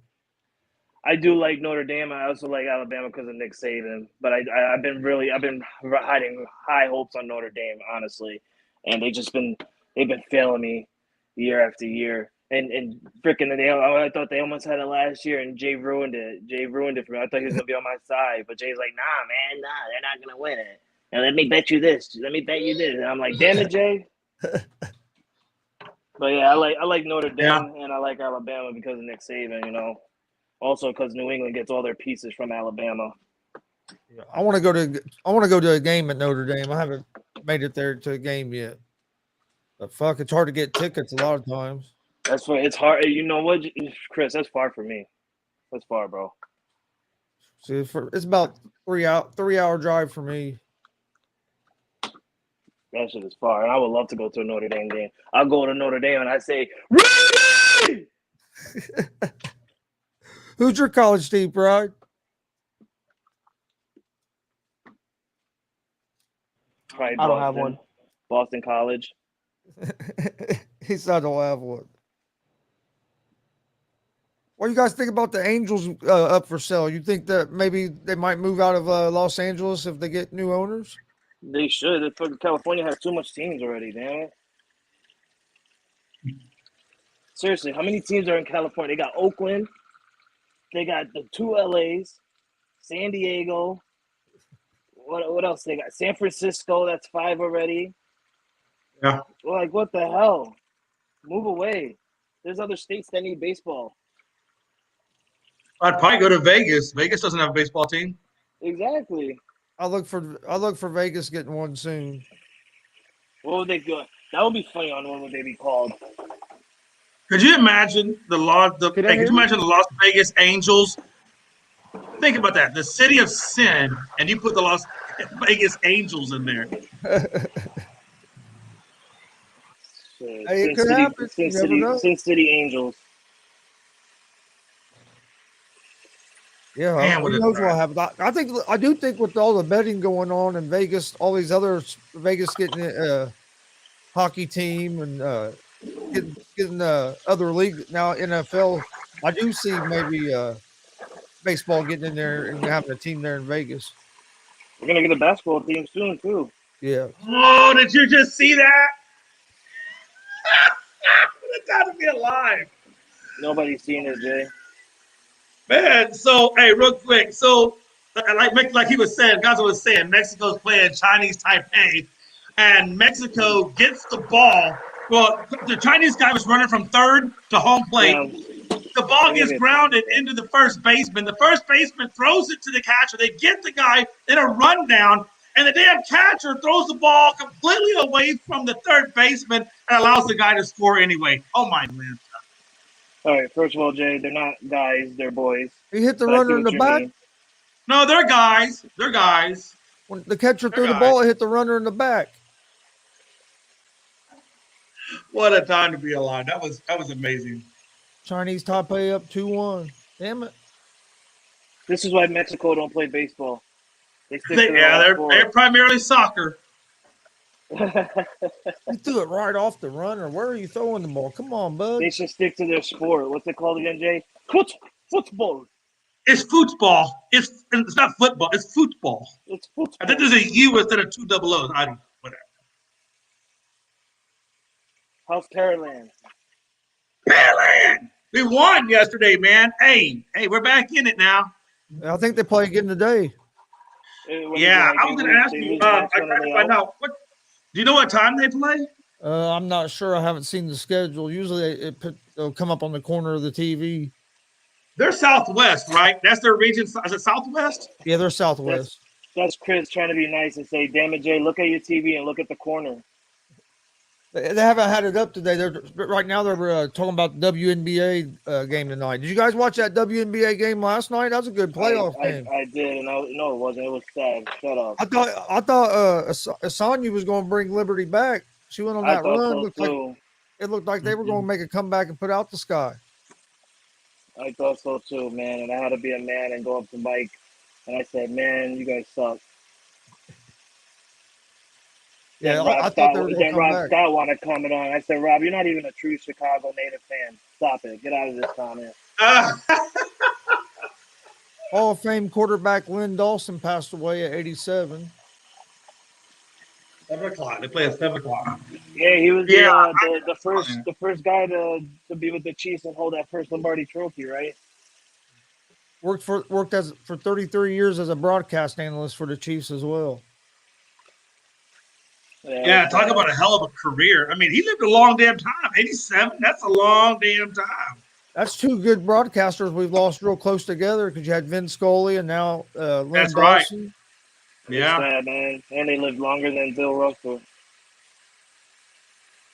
I do like Notre Dame. I also like Alabama because of Nick Saban. But I've been hiding high hopes on Notre Dame, honestly, and they've been failing me year after year. And freaking I thought they almost had it last year, and Jay ruined it. Jay ruined it for me. I thought he was gonna be on my side, but Jay's like, nah, man, they're not gonna win it. And let me bet you this. Let me bet you this. And I'm like, damn it, Jay. But yeah, I like Notre Dame and I like Alabama because of Nick Saban. Also because New England gets all their pieces from Alabama. Yeah, I want to go to a game at Notre Dame. I haven't made it there to a game yet. But fuck, it's hard to get tickets a lot of times. It's hard. You know what, Chris? That's far for me. That's far, bro. See, it's about 3-hour drive for me. That shit is far, and I would love to go to a Notre Dame game. I'll go to Notre Dame and I say, Ready! Who's your college team, Pride? Probably I don't have one. Boston College. He said I don't have one. What do you guys think about the Angels up for sale? You think that maybe they might move out of Los Angeles if they get new owners? They should. California has too much teams already, damn it. Seriously, how many teams are in California? They got Oakland. They got the 2 LAs, San Diego. What else they got? San Francisco, that's 5 already. Yeah. Like, what the hell? Move away. There's other states that need baseball. I'd probably go to Vegas. Vegas doesn't have a baseball team. Exactly. I look for Vegas getting one soon. What would they do? That would be funny on what would they be called. Could you imagine could you imagine the Las Vegas Angels? Think about that. The city of sin, and you put the Las Vegas Angels in there. Hey, it could happen. Sin City Angels. Yeah, Man, who knows what happens? I do think with all the betting going on in Vegas, all these other Vegas getting a hockey team and getting other league now NFL. I do see maybe baseball getting in there and having a team there in Vegas. We're gonna get a basketball team soon too. Yeah. Oh, did you just see that? It's got to be alive. Nobody's seen it, Jay. Man, so hey, real quick. So like he was saying, Gaza was saying, Mexico's playing Chinese Taipei, and Mexico gets the ball. Well, the Chinese guy was running from third to home plate. Yeah. The ball gets grounded into the first baseman. The first baseman throws it to the catcher. They get the guy in a rundown, and the damn catcher throws the ball completely away from the third baseman and allows the guy to score anyway. Oh my man! All right, first of all, Jay, they're not guys, they're boys. He hit the But I see runner in what the you back. mean. No, they're guys. They're guys. When the catcher They're threw the guys. ball, it hit the runner in the back. What a time to be alive. That was amazing. Chinese Taipei up 2-1. Damn it. This is why Mexico don't play baseball. They stick to their Yeah, own they're sport. primarily soccer. You threw it right off the runner. Where are you throwing the ball? Come on, bud. They should stick to their sport. What's it called again, Jay? Football. It's football. It's not football. It's football. It's football. I think there's a U instead of two double O's. I don't know. Whatever. How's Pearland? Pearland. We won yesterday, man. Hey, we're back in it now. I think they play again today. Yeah, I was going to ask you. I tried to find out. Do you know what time they play? I'm not sure. I haven't seen the schedule. Usually it'll come up on the corner of the TV. They're Southwest, right? That's their region. Is it Southwest? Yeah, they're Southwest. That's Chris trying to be nice and say, damn it, Jay, look at your TV and look at the corner. They haven't had it up today. Right now they're talking about the WNBA game tonight. Did you guys watch that WNBA game last night? That was a good playoff game. I did, and no, it wasn't. It was sad. Shut up. I thought Asanya was going to bring Liberty back. She went on that run. So It looked like they were going to make a comeback and put out the sky. I thought so too, man. And I had to be a man and go up to Mike, and I said, "Man, you guys suck." Yeah, I thought they were going to come Rob back. Scott wanted to comment on. I said, "Rob, you're not even a true Chicago native fan. Stop it. Get out of this comment." Hall of Fame quarterback Lynn Dawson passed away at 87. 7 o'clock. They play at 7 o'clock. Yeah, he was the first guy to be with the Chiefs and hold that first Lombardi trophy, right? Worked for 33 years as a broadcast analyst for the Chiefs as well. Yeah, talk about a hell of a career. I mean, he lived a long damn time. 87, that's a long damn time. That's two good broadcasters we've lost real close together because you had Vin Scully and now Lynn That's Dawson. right. Yeah. Sad, man. And they lived longer than Bill Russell.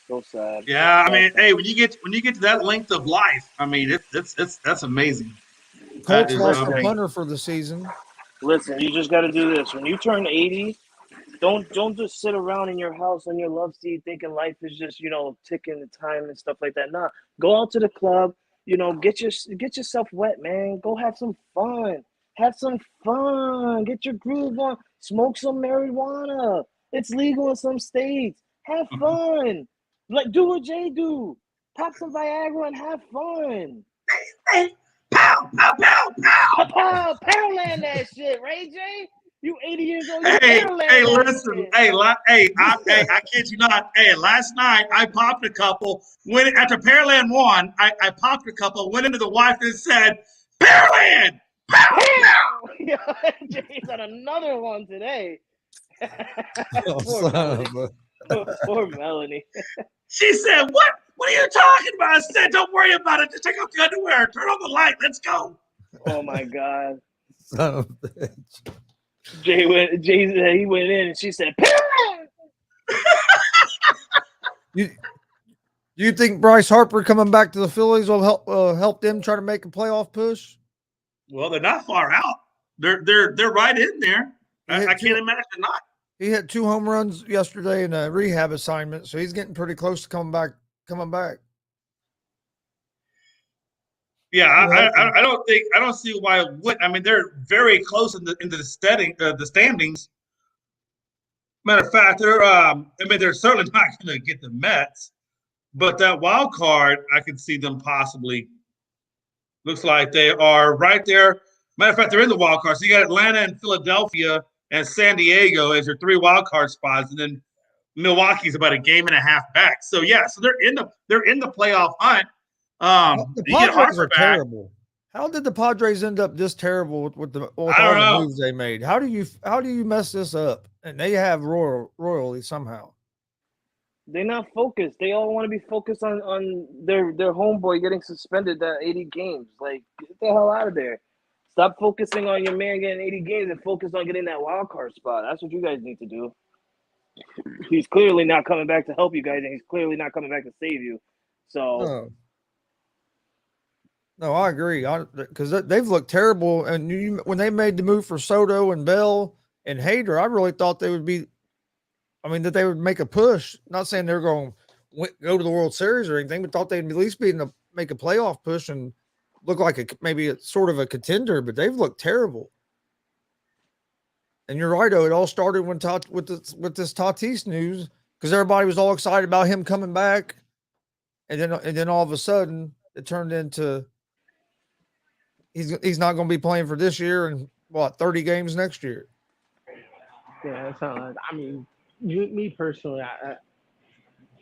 So sad. Yeah, I mean, hey, when you get to that length of life, I mean, that's amazing. Colts lost a punter for the season. Listen, you just got to do this. When you turn 80, don't just sit around in your house on your love seat thinking life is just, ticking the time and stuff like that. Nah, go out to the club, get yourself wet, man. Go have some fun. Have some fun. Get your groove on. Smoke some marijuana. It's legal in some states. Have fun. Like, do what Jay do. Pop some Viagra and have fun. Hey, pow, pow, pow, pow. Pow, Poundland that shit, right, Jay? You 80 years old. Hey, listen. Hey, I kid you not. Hey, last night I popped a couple. After Pearland won, I popped a couple, went into the wife and said, Pearland! Pow, pow. Jay's on another one today. Oh, Poor Melanie. She said, What are you talking about? I said, don't worry about it. Just take off your underwear. Turn on the light. Let's go. Oh, my God. son of a bitch. Jay went in and she said, You think Bryce Harper coming back to the Phillies will help them try to make a playoff push? Well, they're not far out. They're right in there. I can't imagine not. He hit 2 home runs yesterday in a rehab assignment, so he's getting pretty close to coming back. Yeah, I don't see why it would. I mean, they're very close into the standings. Matter of fact, they're certainly not going to get the Mets, but that wild card, I could see them possibly. Looks like they are right there. Matter of fact, they're in the wild card. So you got Atlanta and Philadelphia and San Diego as your 3 wild card spots, and then Milwaukee's about a game and a half back. So yeah, so they're in the playoff hunt. The Padres are terrible. How did the Padres end up this terrible with all the moves they made? How do you mess this up? And they have royally somehow. They're not focused. They all want to be focused on their homeboy getting suspended that 80 games. Like, get the hell out of there. Stop focusing on your man getting 80 games and focus on getting that wild card spot. That's what you guys need to do. He's clearly not coming back to help you guys, and he's clearly not coming back to save you. So No, I agree. Because they've looked terrible, and when they made the move for Soto and Bell and Hader, I really thought they would be. I mean, that they would make a push. Not saying they're going to go to the World Series or anything, but thought they'd at least be in make a playoff push and look like maybe a sort of a contender. But they've looked terrible. And you're right, though. It all started when with this Tatis news because everybody was all excited about him coming back, and then all of a sudden it turned into he's not going to be playing for this year and 30 games next year. Yeah, it's not like, I mean, me personally,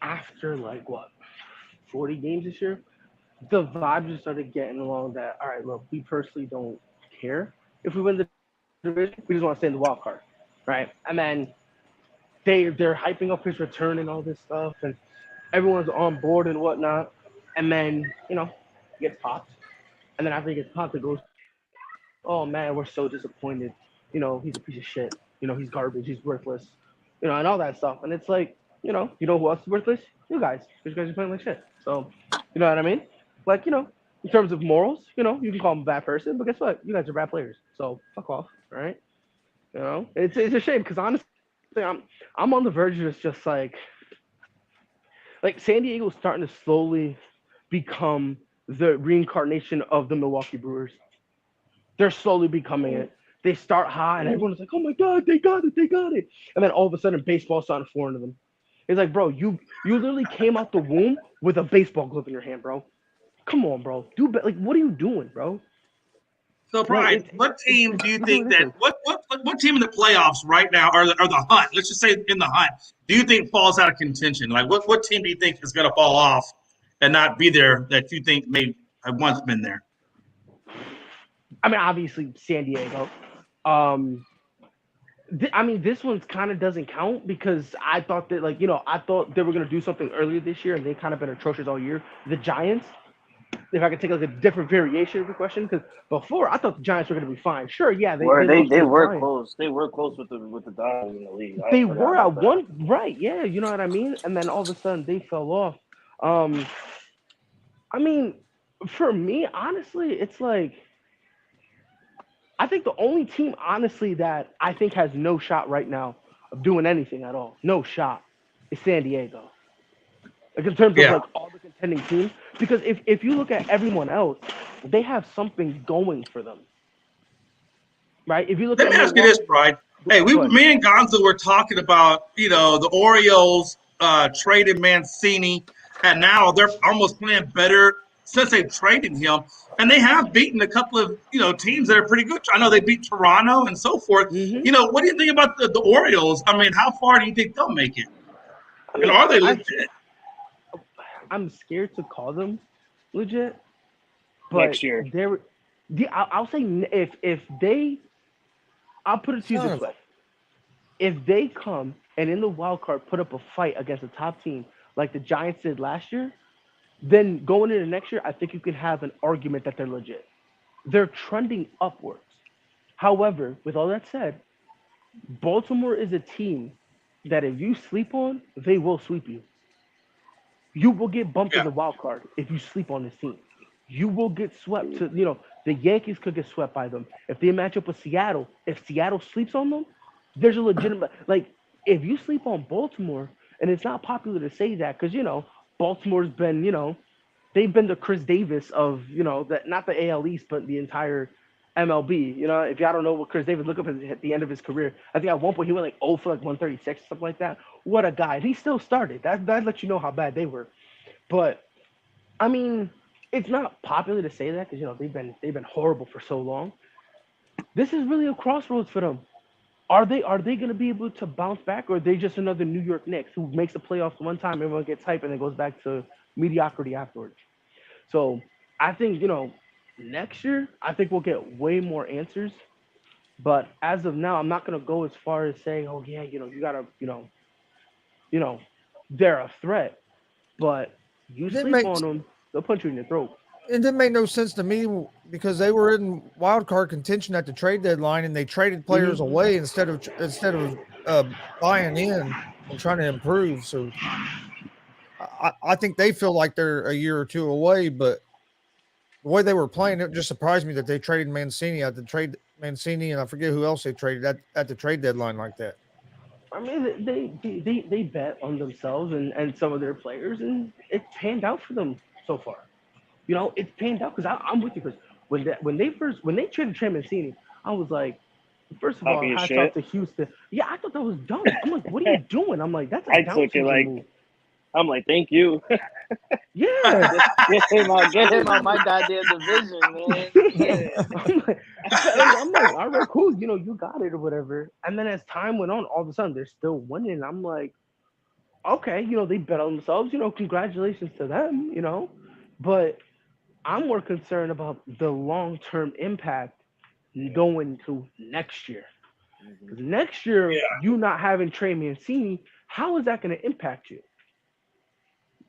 after 40 games this year, the vibe just started getting along that, all right, look, we personally don't care if we win the division. We just want to stay in the wild card, right? And then they're hyping up his return and all this stuff, and everyone's on board and whatnot. And then, he gets popped. And then after he gets popped, it goes, oh, man, we're so disappointed. He's a piece of shit. He's garbage. He's worthless. And all that stuff. And it's like, you know who else is worthless? You guys. You guys are playing like shit. So, you know what I mean? Like, in terms of morals, you can call him a bad person, but guess what? You guys are bad players. So, fuck off, all right? It's a shame because honestly, I'm on the verge of just like San Diego's starting to slowly become the reincarnation of the Milwaukee Brewers. They're slowly becoming it. They start high, and everyone's like, "Oh my God, they got it! They got it!" And then all of a sudden, baseball started foreign to them. It's like, bro, you literally came out the womb with a baseball glove in your hand, bro. Come on, bro. What are you doing, bro? So, Brian, what team do you think that what team in the playoffs right now or the hunt? Let's just say in the hunt, do you think falls out of contention? Like, what team do you think is going to fall off and not be there that you think may have once been there? I mean, obviously San Diego. This one kind of doesn't count because I thought that, I thought they were going to do something earlier this year, and they've kind of been atrocious all year. The Giants, if I could take a different variation of the question, because before I thought the Giants were going to be fine. Sure, yeah, they were close. They were close with the Dodgers in the league. They were at one, right? Yeah, you know what I mean. And then all of a sudden they fell off. For me, honestly, it's like, I think the only team, honestly, that I think has no shot right now of doing anything at all, no shot, is San Diego. Like, in terms of all the contending teams, because if you look at everyone else, they have something going for them, right? If you look, let me ask you this, Brian. Hey, me and Gonzo were talking about the Orioles traded Mancini, and now they're almost playing better since they traded him. And they have beaten a couple of teams that are pretty good. I know they beat Toronto and so forth. Mm-hmm. What do you think about the Orioles? I mean, how far do you think they'll make it? And are they legit? I'm scared to call them legit. But next year, I'll say if they, I'll put it to you this way: if they come and in the wild card put up a fight against a top team like the Giants did last year, then going into next year, I think you can have an argument that they're legit. They're trending upwards. However, with all that said, Baltimore is a team that if you sleep on, they will sweep you. You will get bumped in the wild card if you sleep on this team. You will get swept the Yankees could get swept by them. If they match up with Seattle, if Seattle sleeps on them, there's a legitimate, if you sleep on Baltimore, and it's not popular to say that because, Baltimore's been, they've been the Chris Davis of, that not the AL East, but the entire MLB. If y'all don't know what Chris Davis, look up at the end of his career. I think at one point he went 0 for 136 or something like that. What a guy. And he still started. That lets you know how bad they were. But I mean, it's not popular to say that because they've been horrible for so long. This is really a crossroads for them. Are they going to be able to bounce back, or are they just another New York Knicks who makes the playoffs one time, everyone gets hyped, and then goes back to mediocrity afterwards? So I think, next year, I think we'll get way more answers. But as of now, I'm not going to go as far as saying, oh, yeah, you got to, they're a threat. But you sleep on them, they'll punch you in the throat. It didn't make no sense to me because they were in wild card contention at the trade deadline, and they traded players away instead of buying in and trying to improve. So I think they feel like they're a year or two away, but the way they were playing, it just surprised me that they traded Mancini and I forget who else they traded at the trade deadline like that. I mean, they bet on themselves and some of their players, and it panned out for them so far. You know, it's panned out because I'm with you. Because when they traded Trey Mancini, I was like, first of all, Talking hats shit. off to Houston. Yeah, I thought that was dumb. I'm like, what are you doing? I'm like, that's a I down took it syndrome like move. I'm like, thank you. Yeah. Get him out my goddamn division, man. Yeah. I'm like, all right, cool. You know, you got it or whatever. And then as time went on, all of a sudden they're still winning. I'm like, okay, you know, they bet on themselves. You know, congratulations to them. You know, but I'm more concerned about the long term impact going to next year. Because next year, you not having Trey Mancini, how is that going to impact you?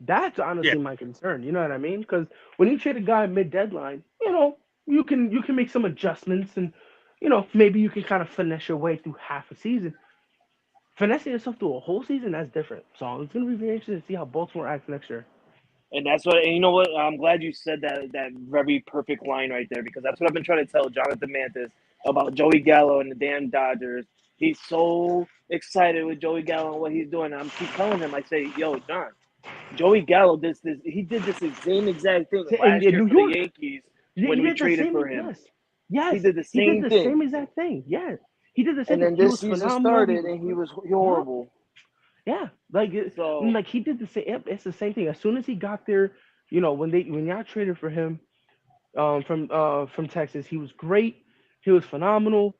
That's honestly my concern. You know what I mean? Because when you trade a guy mid deadline, you know, you can make some adjustments and you know maybe you can kind of finesse your way through half a season. Finessing yourself through a whole season, that's different. So it's gonna be very interesting to see how Baltimore acts next year. And that's what, and you know what? I'm glad you said that very perfect line right there because that's what I've been trying to tell Jonathan Mantis about Joey Gallo and the damn Dodgers. He's so excited with Joey Gallo and what he's doing. I'm keep telling him, I say, yo, John, Joey Gallo, he did this same exact thing last year New for the York, Yankees he when we did the traded same. for him. Yes, He did the same thing. Same exact thing. Yes, he did the same And then thing. He this was season phenomenal. started and he was horrible. Yeah, So like he did the same. Yep, it's the same thing. As soon as he got there, you know, when y'all traded for him, from Texas, he was great. He was phenomenal.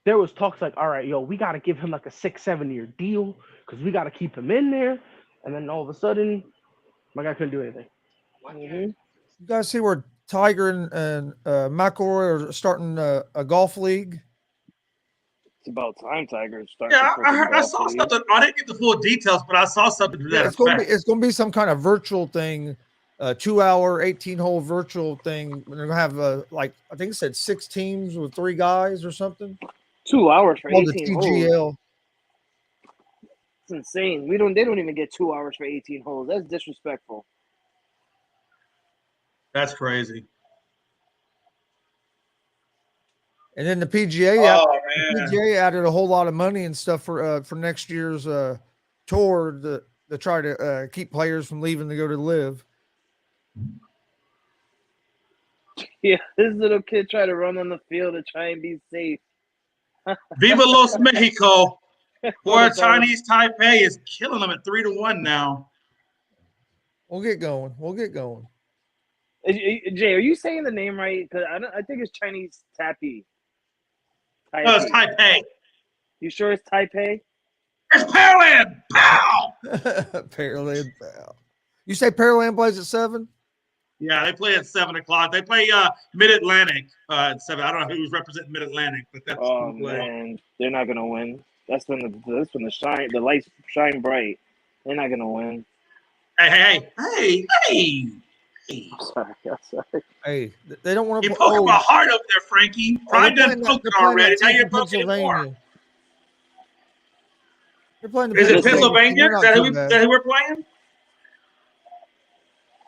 There was talks like, all right, yo, we got to give him like a 6-7 year deal because we got to keep him in there. And then all of a sudden, my guy couldn't do anything. You guys see where Tiger and McIlroy are starting a golf league? it's about time Tigers start. Yeah, I saw something. I didn't get the full details, but I saw something to that effect. It's going to be some kind of virtual thing, 2-hour, 18-hole virtual thing. They're going to have like I think it said 6 teams with 3 guys or something. 2 hours for Called 18 the holes. TGL. It's insane. They don't even get 2 hours for 18 holes. That's disrespectful. That's crazy. And then the PGA added a whole lot of money and stuff for next year's tour to try to keep players from leaving to go to live. Yeah, this little kid tried to run on the field to try and be safe. Viva Los Mexico. Boy, Chinese Taipei is killing them at 3-1 now. We'll get going. Jay, are you saying the name right? Because I think it's Chinese Taipei. No, it's Taipei. You sure it's Taipei? It's Pearland. Pow! Pearland. Pow. You say Pearland plays at 7? Yeah, they play at 7 o'clock. They play Mid-Atlantic at 7. I don't know who's representing Mid-Atlantic, but that's oh man, they're not gonna win. That's when the lights shine bright. They're not gonna win. Hey. I'm sorry. Hey, they don't want to. You're poking my heart up there, Frankie. Pride done poked it already. Now you're poking it more. Is it Pennsylvania? Is that who we're playing?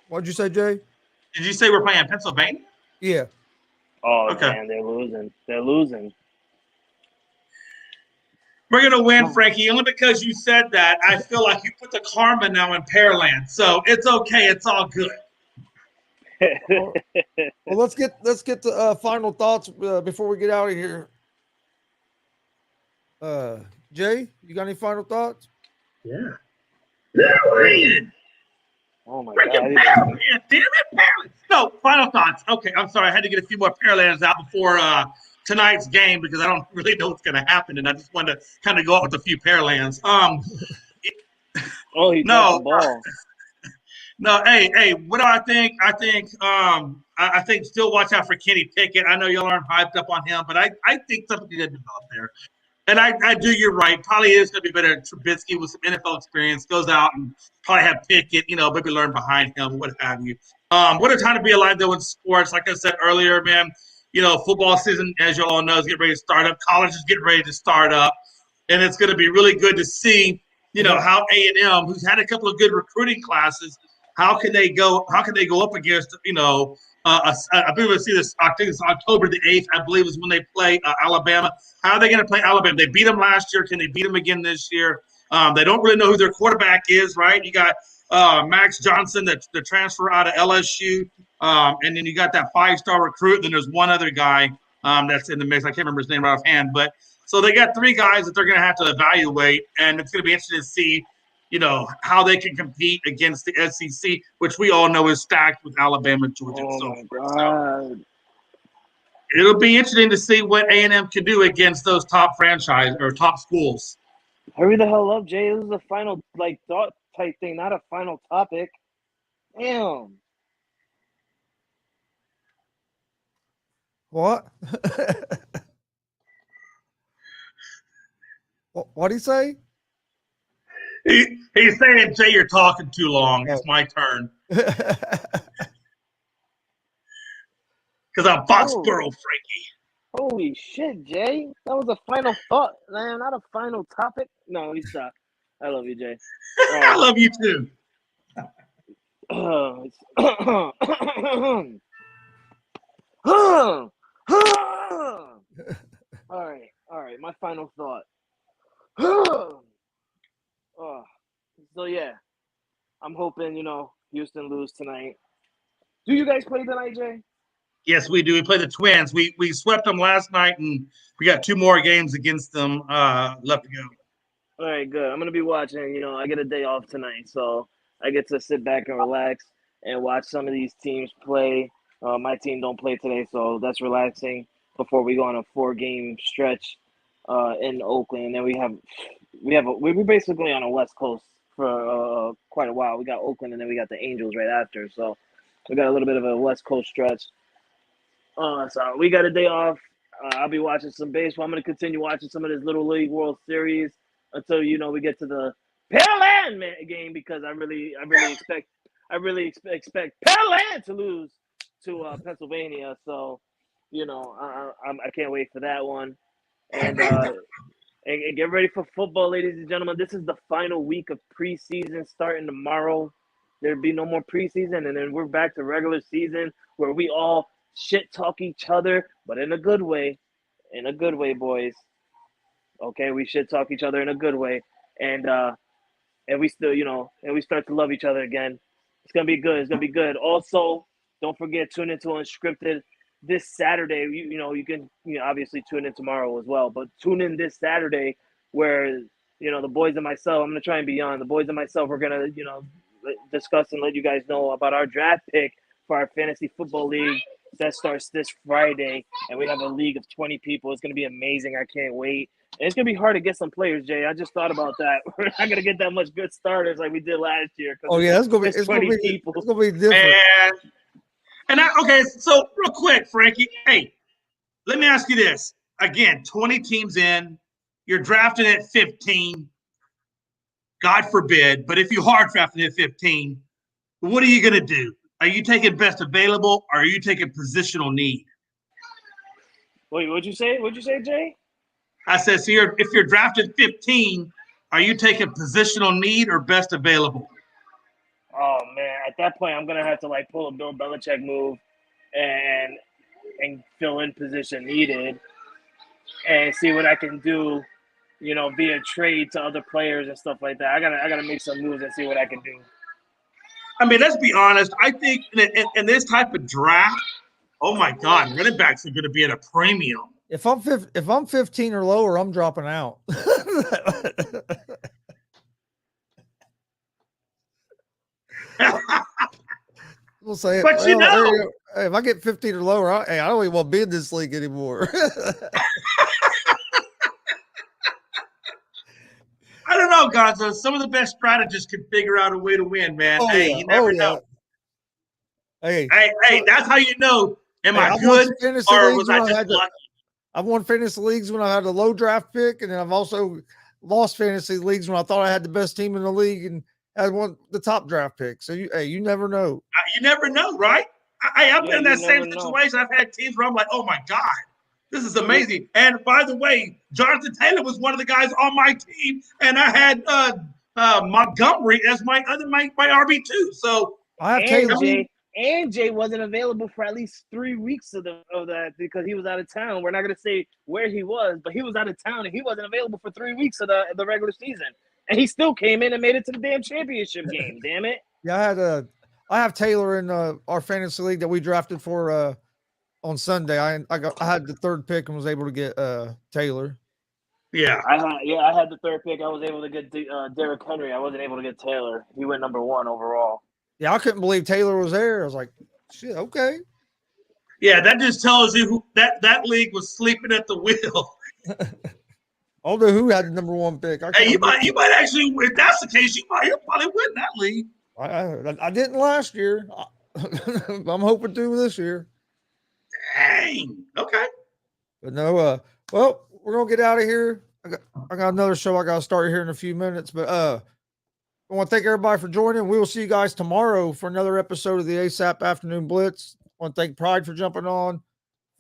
What'd you say, Jay? Did you say we're playing Pennsylvania? Yeah. Oh, okay. Man, they're losing. We're going to win, Frankie. Only because you said that, I feel like you put the karma now in Pearland. So it's okay. It's all good. Well, let's get the final thoughts before we get out of here. Jay, you got any final thoughts? Yeah. Pearland. Oh my God! Damn it, Pearland. No, final thoughts. Okay, I'm sorry. I had to get a few more Pearlands out before tonight's game because I don't really know what's going to happen, and I just wanted to kind of go out with a few Pearlands. He dropped the ball. No, hey, what do I think? I think still watch out for Kenny Pickett. I know y'all aren't hyped up on him, but I think something good develop there. And I do, you're right. Probably is going to be better. Trubisky with some NFL experience goes out and probably have Pickett, maybe learn behind him, what have you. What a time to be alive, though, in sports. Like I said earlier, man, football season, as you all know, is getting ready to start up. College is getting ready to start up. And it's going to be really good to see, how A&M, who's had a couple of good recruiting classes, how can they go up against, I believe we'll see this. I think it's October the 8th. I believe is when they play Alabama. How are they going to play Alabama? They beat them last year. Can they beat them again this year? They don't really know who their quarterback is, right? You got Max Johnson, the transfer out of LSU, and then you got that 5-star recruit. Then there's one other guy that's in the mix. I can't remember his name right offhand, but so they got 3 guys that they're going to have to evaluate, and it's going to be interesting to see, how they can compete against the SEC, which we all know is stacked with Alabama, Georgia, and so forth. So it'll be interesting to see what A&M can do against those top franchise or top schools. Hurry the hell up, Jay. This is a final thought type thing, not a final topic. Damn. What? What do you say? He's saying, Jay, you're talking too long. It's my turn. Because I'm Foxborough, Frankie. Holy shit, Jay. That was a final thought, man. Not a final topic. No, we stop. I love you, Jay. I love you too. All right. My final thought. So yeah, I'm hoping Houston lose tonight. Do you guys play tonight, Jay? Yes, we do. We play the Twins. We swept them last night, and we got 2 more games against them left to go. All right, good. I'm gonna be watching. I get a day off tonight, so I get to sit back and relax and watch some of these teams play. My team don't play today, so that's relaxing before we go on a 4-game stretch in Oakland. And then we're basically on the West Coast for quite a while. We got Oakland, and then we got the Angels right after. So we got a little bit of a West Coast stretch. So we got a day off. I'll be watching some baseball. I'm going to continue watching some of this Little League World Series until we get to the Pearland game, because I really expect Pearland to lose to Pennsylvania. So I can't wait for that one. And get ready for football, ladies and gentlemen. This is the final week of preseason starting tomorrow. There'll be no more preseason, and then we're back to regular season where we all shit talk each other, but in a good way. In a good way, boys. Okay, we shit talk each other in a good way, and we still, and we start to love each other again. It's gonna be good. It's gonna be good. Also, don't forget, tune into Unscripted this Saturday. You can obviously tune in tomorrow as well, but tune in this Saturday where the boys and myself. I'm gonna try and be on. The boys and myself. We're gonna discuss and let you guys know about our draft pick for our fantasy football league that starts this Friday, and we have a league of 20 people. It's gonna be amazing. I can't wait. And it's gonna be hard to get some players, Jay. I just thought about that. We're not gonna get that much good starters like we did last year. Oh yeah, it's gonna be people. It's gonna be different. Okay, so real quick, Frankie. Hey, let me ask you this. Again, 20 teams in. You're drafting at 15. God forbid, but if you hard drafting at 15, what are you gonna do? Are you taking best available, or are you taking positional need? Wait, what'd you say? What'd you say, Jay? I said, so if you're drafted 15, are you taking positional need or best available? Oh man, at that point, I'm gonna have to pull a Bill Belichick move and fill in position needed and see what I can do, via trade to other players and stuff like that. I gotta make some moves and see what I can do. I mean, let's be honest. I think in this type of draft, oh my God, running backs are going to be at a premium. If I'm 15 or lower, I'm dropping out. We'll say it. But if I get 15 or lower, I don't even want to be in this league anymore. I don't know, Gonzo. Some of the best strategists can figure out a way to win, man. You never know. Hey, that's how you know. Am I good or was I just lucky? I've won fantasy leagues when I had a low draft pick, and then I've also lost fantasy leagues when I thought I had the best team in the league and had won the top draft pick. So you never know. You never know, right? I've been in that same situation. I've had teams where I'm like, oh my God, this is amazing. And by the way, Jonathan Taylor was one of the guys on my team, and I had Montgomery as my RB2. So I have Taylor. And Jay wasn't available for at least 3 weeks of that because he was out of town. We're not going to say where he was, but he was out of town and he wasn't available for 3 weeks of the regular season. And he still came in and made it to the damn championship game. Damn it! Yeah, I have Taylor in our fantasy league that we drafted for on Sunday. I had the third pick and was able to get Taylor. Yeah, I had the third pick. I was able to get Derrick Henry. I wasn't able to get Taylor. He went number 1 overall. Yeah, I couldn't believe Taylor was there. I was like, shit, okay. Yeah, that just tells you that league was sleeping at the wheel. I don't know who had the number 1 pick. Hey, you might actually, if that's the case, you'll probably win that league. I didn't last year. I'm hoping to this year. Dang. Okay. But no, well, we're gonna get out of here. I got another show I gotta start here in a few minutes. But I want to thank everybody for joining. We will see you guys tomorrow for another episode of the ASAP Afternoon Blitz. I want to thank Pride for jumping on,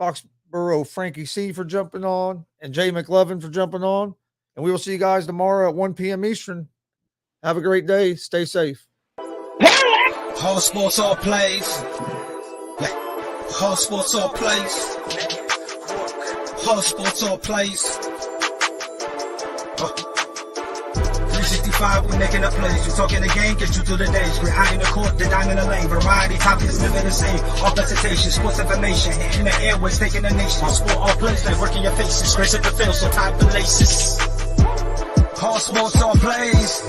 Foxborough Frankie C for jumping on, and Jay McLovin for jumping on. And we will see you guys tomorrow at 1 p.m. Eastern. Have a great day. Stay safe. Whole sports all plays. Yeah. Whole sports all plays. Whole sports all plays. 365, we making up plays. We talking the game, get you through the days. We're high in the court, the dime in the lane. Variety topics, living the same. All presentation, sports information. Hitting the airways, taking the nation. Sport all plays, like working your faces. Grace at the field, so tie the laces. All sports all plays.